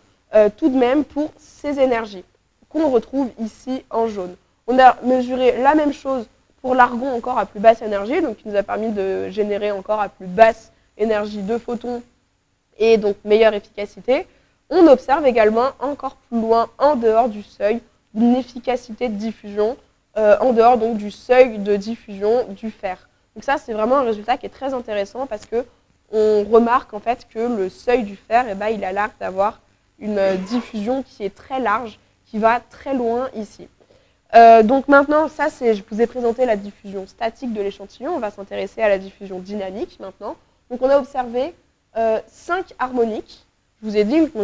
tout de même pour ces énergies, qu'on retrouve ici en jaune. On a mesuré la même chose pour l'argon encore à plus basse énergie, donc qui nous a permis de générer encore à plus basse énergie de photons et donc meilleure efficacité. On observe également encore plus loin, en dehors du seuil, une efficacité de diffusion, en dehors donc du seuil de diffusion du fer. Donc ça, c'est vraiment un résultat qui est très intéressant parce qu'on remarque en fait que le seuil du fer, il a l'air d'avoir une diffusion qui est très large, qui va très loin ici. Donc maintenant, je vous ai présenté la diffusion statique de l'échantillon. On va s'intéresser à la diffusion dynamique maintenant. Donc on a observé 5 harmoniques. Je vous ai dit que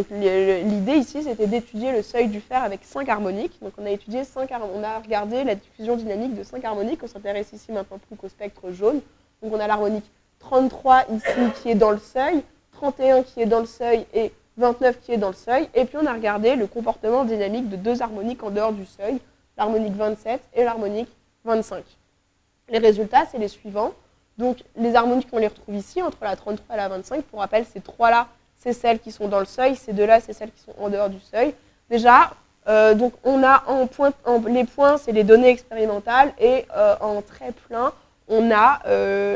l'idée ici, c'était d'étudier le seuil du fer avec 5 harmoniques. Donc on a regardé la diffusion dynamique de 5 harmoniques. On s'intéresse ici maintenant plus qu'au spectre jaune. Donc on a l'harmonique 33 ici qui est dans le seuil, 31 qui est dans le seuil et 29 qui est dans le seuil. Et puis on a regardé le comportement dynamique de 2 harmoniques en dehors du seuil, l'harmonique 27 et l'harmonique 25. Les résultats, c'est les suivants. Donc, les harmoniques, on les retrouve ici, entre la 33 et la 25. Pour rappel, ces 3-là, c'est celles qui sont dans le seuil. Ces 2-là, c'est celles qui sont en dehors du seuil. Déjà, donc on a les points, c'est les données expérimentales. Et en trait plein, on a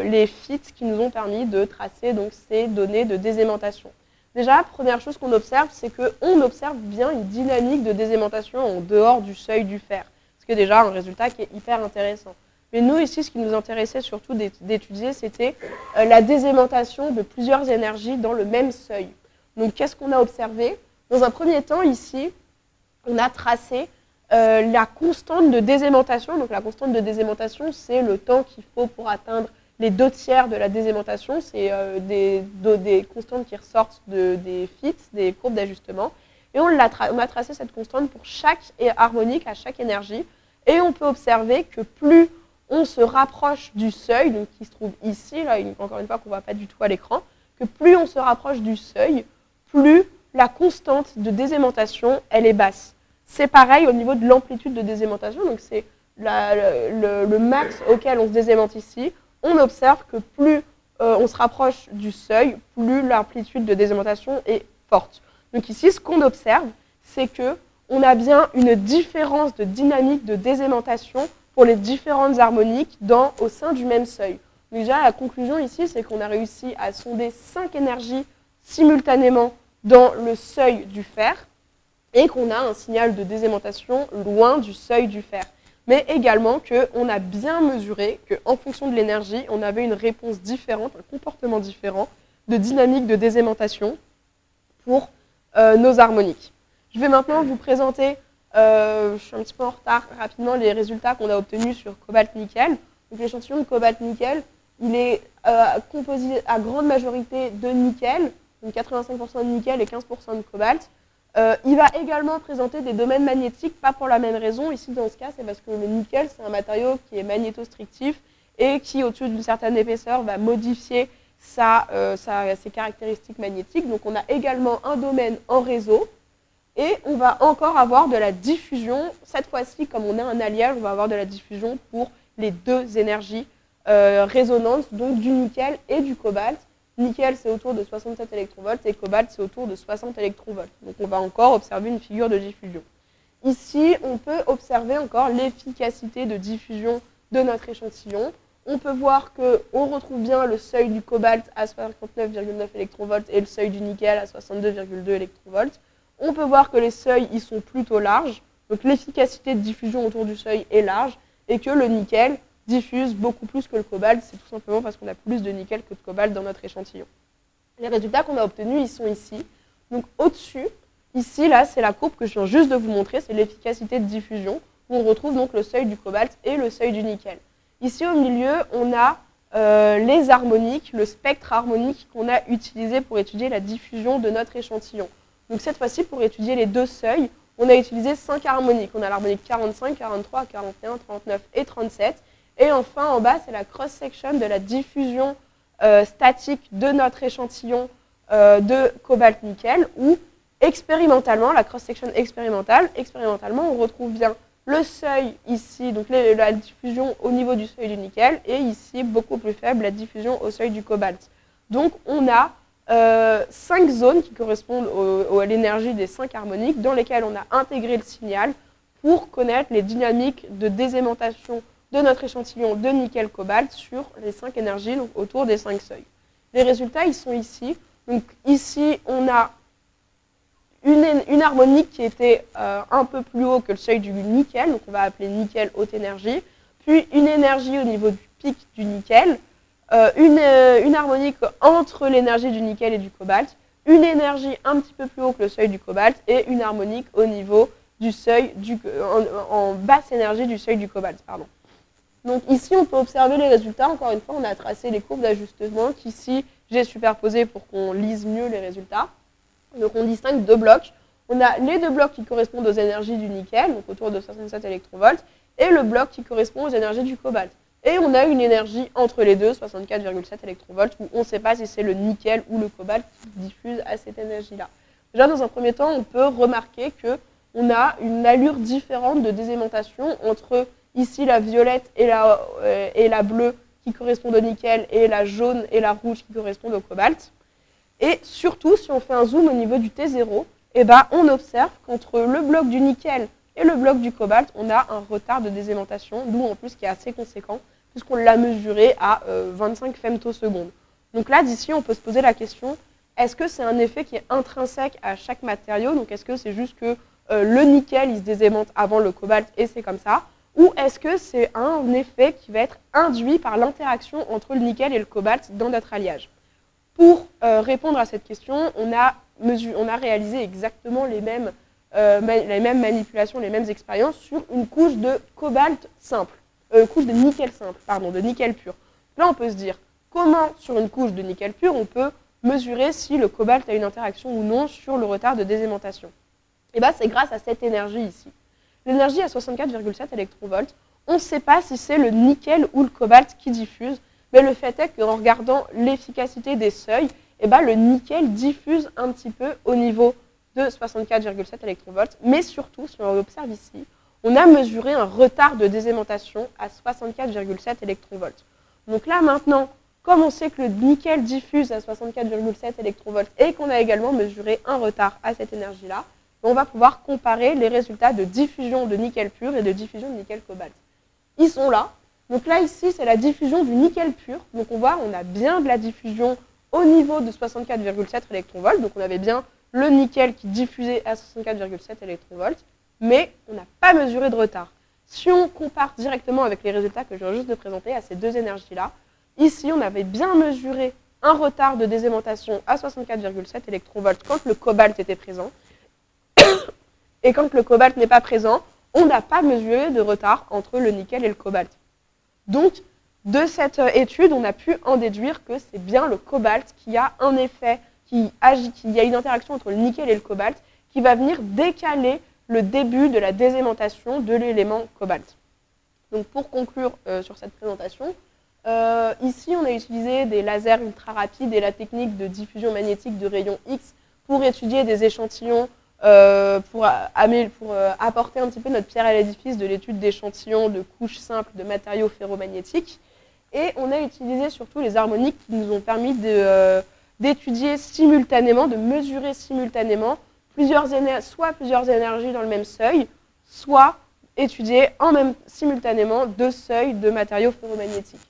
les fits qui nous ont permis de tracer donc, ces données de désaimantation. Déjà, première chose qu'on observe, c'est qu'on observe bien une dynamique de désaimantation en dehors du seuil du fer. Ce qui est déjà un résultat qui est hyper intéressant. Mais nous, ici, ce qui nous intéressait surtout d'étudier, c'était la désaimantation de plusieurs énergies dans le même seuil. Donc, qu'est-ce qu'on a observé? Dans un premier temps, ici, on a tracé la constante de désaimantation. Donc, la constante de désaimantation, c'est le temps qu'il faut pour atteindre les 2/3 de la désaimantation, c'est des constantes qui ressortent des fits, des courbes d'ajustement. Et on a tracé cette constante pour chaque harmonique, à chaque énergie. Et on peut observer que plus on se rapproche du seuil, donc qui se trouve ici, là, encore une fois qu'on ne voit pas du tout à l'écran, que plus on se rapproche du seuil, plus la constante de désaimantation, elle est basse. C'est pareil au niveau de l'amplitude de désaimantation, donc c'est le max auquel on se désaimante ici. On observe que plus on se rapproche du seuil, plus l'amplitude de désaimantation est forte. Donc ici, ce qu'on observe, c'est qu'on a bien une différence de dynamique de désaimantation pour les différentes harmoniques au sein du même seuil. Donc déjà, la conclusion ici, c'est qu'on a réussi à sonder 5 énergies simultanément dans le seuil du fer et qu'on a un signal de désaimantation loin du seuil du fer. Mais également qu'on a bien mesuré qu'en fonction de l'énergie, on avait une réponse différente, un comportement différent de dynamique de désaimantation pour nos harmoniques. Je vais maintenant vous présenter, je suis un petit peu en retard, rapidement les résultats qu'on a obtenus sur cobalt-nickel. Donc l'échantillon de cobalt-nickel, il est composé à grande majorité de nickel, donc 85% de nickel et 15% de cobalt. Il va également présenter des domaines magnétiques, pas pour la même raison. Ici, dans ce cas, c'est parce que le nickel, c'est un matériau qui est magnétostrictif et qui, au-dessus d'une certaine épaisseur, va modifier ses caractéristiques magnétiques. Donc, on a également un domaine en réseau. Et on va encore avoir de la diffusion. Cette fois-ci, comme on a un alliage, on va avoir de la diffusion pour les deux énergies résonantes, donc du nickel et du cobalt. Nickel, c'est autour de 67 électronvolts et cobalt, c'est autour de 60 électronvolts. Donc on va encore observer une figure de diffusion. Ici, on peut observer encore l'efficacité de diffusion de notre échantillon. On peut voir qu'on retrouve bien le seuil du cobalt à 59,9 électronvolts et le seuil du nickel à 62,2 électronvolts. On peut voir que les seuils ils sont plutôt larges, donc l'efficacité de diffusion autour du seuil est large, et que le nickel diffuse beaucoup plus que le cobalt, c'est tout simplement parce qu'on a plus de nickel que de cobalt dans notre échantillon. Les résultats qu'on a obtenus, ils sont ici. Donc au-dessus, ici, là, c'est la courbe que je viens juste de vous montrer, c'est l'efficacité de diffusion, où on retrouve donc le seuil du cobalt et le seuil du nickel. Ici, au milieu, on a les harmoniques, le spectre harmonique qu'on a utilisé pour étudier la diffusion de notre échantillon. Donc cette fois-ci, pour étudier les deux seuils, on a utilisé 5 harmoniques. On a l'harmonique 45, 43, 41, 39 et 37. Et enfin, en bas, c'est la cross-section de la diffusion statique de notre échantillon de cobalt-nickel, où expérimentalement, la cross-section expérimentalement, on retrouve bien le seuil ici, donc la diffusion au niveau du seuil du nickel, et ici, beaucoup plus faible, la diffusion au seuil du cobalt. Donc, on a 5 zones qui correspondent à l'énergie des 5 harmoniques, dans lesquelles on a intégré le signal pour connaître les dynamiques de désaimantation de notre échantillon de nickel-cobalt sur les 5 énergies, donc autour des 5 seuils. Les résultats, ils sont ici. Donc ici, on a une harmonique qui était un peu plus haut que le seuil du nickel, donc on va appeler nickel haute énergie, puis une énergie au niveau du pic du nickel, une harmonique entre l'énergie du nickel et du cobalt, une énergie un petit peu plus haut que le seuil du cobalt et une harmonique au niveau du seuil en basse énergie du seuil du cobalt. Pardon. Donc ici, on peut observer les résultats. Encore une fois, on a tracé les courbes d'ajustement qu'ici, j'ai superposées pour qu'on lise mieux les résultats. Donc on distingue deux blocs. On a les deux blocs qui correspondent aux énergies du nickel, donc autour de 67 électronvolts, et le bloc qui correspond aux énergies du cobalt. Et on a une énergie entre les deux, 64,7 électronvolts, où on ne sait pas si c'est le nickel ou le cobalt qui diffuse à cette énergie-là. Déjà, dans un premier temps, on peut remarquer qu'on a une allure différente de désaimantation entre ici la violette et la bleue qui correspondent au nickel, et la jaune et la rouge qui correspondent au cobalt. Et surtout, si on fait un zoom au niveau du T0, eh ben, on observe qu'entre le bloc du nickel et le bloc du cobalt, on a un retard de désaimantation, d'où en plus qui est assez conséquent, puisqu'on l'a mesuré à 25 femtosecondes. Donc là, d'ici, on peut se poser la question, est-ce que c'est un effet qui est intrinsèque à chaque matériau? Donc est-ce que c'est juste que le nickel, il se désaimante avant le cobalt et c'est comme ça? Ou est-ce que c'est un effet qui va être induit par l'interaction entre le nickel et le cobalt dans notre alliage? Pour répondre à cette question, on a réalisé exactement les mêmes manipulations, les mêmes expériences sur une couche de cobalt simple, couche de nickel simple, pardon, de nickel pur. Là, on peut se dire comment, sur une couche de nickel pur, on peut mesurer si le cobalt a une interaction ou non sur le retard de désaimantation. Et bien, c'est grâce à cette énergie ici. L'énergie à 64,7 électronvolts, on ne sait pas si c'est le nickel ou le cobalt qui diffuse, mais le fait est qu'en regardant l'efficacité des seuils, eh ben, le nickel diffuse un petit peu au niveau de 64,7 électronvolts, mais surtout, si on observe ici, on a mesuré un retard de désaimantation à 64,7 électronvolts. Donc là, maintenant, comme on sait que le nickel diffuse à 64,7 électronvolts et qu'on a également mesuré un retard à cette énergie-là, on va pouvoir comparer les résultats de diffusion de nickel pur et de diffusion de nickel cobalt. Ils sont là. Donc là, ici, c'est la diffusion du nickel pur. Donc on voit, on a bien de la diffusion au niveau de 64,7 électronvolts. Donc on avait bien le nickel qui diffusait à 64,7 électronvolts, mais on n'a pas mesuré de retard. Si on compare directement avec les résultats que je viens juste de présenter à ces deux énergies-là, ici, on avait bien mesuré un retard de désaimantation à 64,7 électronvolts quand le cobalt était présent. Et quand le cobalt n'est pas présent, on n'a pas mesuré de retard entre le nickel et le cobalt. Donc, de cette étude, on a pu en déduire que c'est bien le cobalt qui a un effet, qui a une interaction entre le nickel et le cobalt, qui va venir décaler le début de la désaimantation de l'élément cobalt. Donc pour conclure sur cette présentation, ici on a utilisé des lasers ultra rapides et la technique de diffusion magnétique de rayons X pour étudier des échantillons, pour apporter un petit peu notre pierre à l'édifice de l'étude d'échantillons de couches simples de matériaux ferromagnétiques. Et on a utilisé surtout les harmoniques qui nous ont permis d'étudier simultanément, de mesurer simultanément soit plusieurs énergies dans le même seuil, soit étudier simultanément 2 seuils de matériaux ferromagnétiques.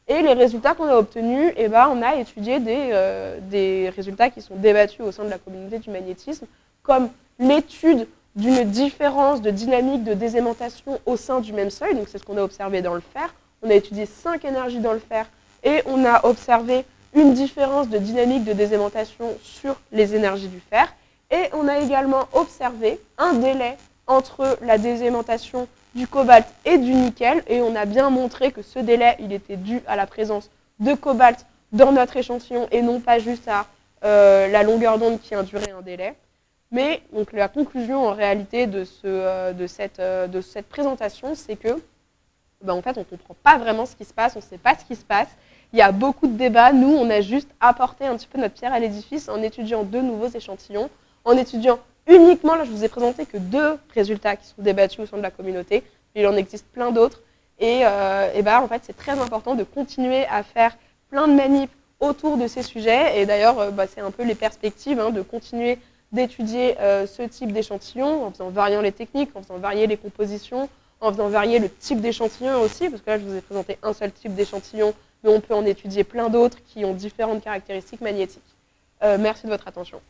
Et les résultats qu'on a obtenus, on a étudié des résultats qui sont débattus au sein de la communauté du magnétisme, comme l'étude d'une différence de dynamique de désaimantation au sein du même seuil, donc c'est ce qu'on a observé dans le fer. On a étudié 5 énergies dans le fer et on a observé une différence de dynamique de désaimantation sur les énergies du fer. Et on a également observé un délai entre la désaimantation du cobalt et du nickel. Et on a bien montré que ce délai, il était dû à la présence de cobalt dans notre échantillon et non pas juste à la longueur d'onde qui induirait un délai. Mais donc, la conclusion en réalité de cette présentation, c'est que en fait, on ne comprend pas vraiment ce qui se passe, on ne sait pas ce qui se passe. Il y a beaucoup de débats. Nous, on a juste apporté un petit peu notre pierre à l'édifice en étudiant 2 nouveaux échantillons, en étudiant uniquement, là je vous ai présenté que 2 résultats qui sont débattus au sein de la communauté, il en existe plein d'autres. Et en fait, c'est très important de continuer à faire plein de manips autour de ces sujets. Et d'ailleurs, c'est un peu les perspectives de continuer d'étudier ce type d'échantillons en faisant varier les techniques, en faisant varier les compositions, en faisant varier le type d'échantillon aussi, parce que là, je vous ai présenté un seul type d'échantillon, mais on peut en étudier plein d'autres qui ont différentes caractéristiques magnétiques. Merci de votre attention.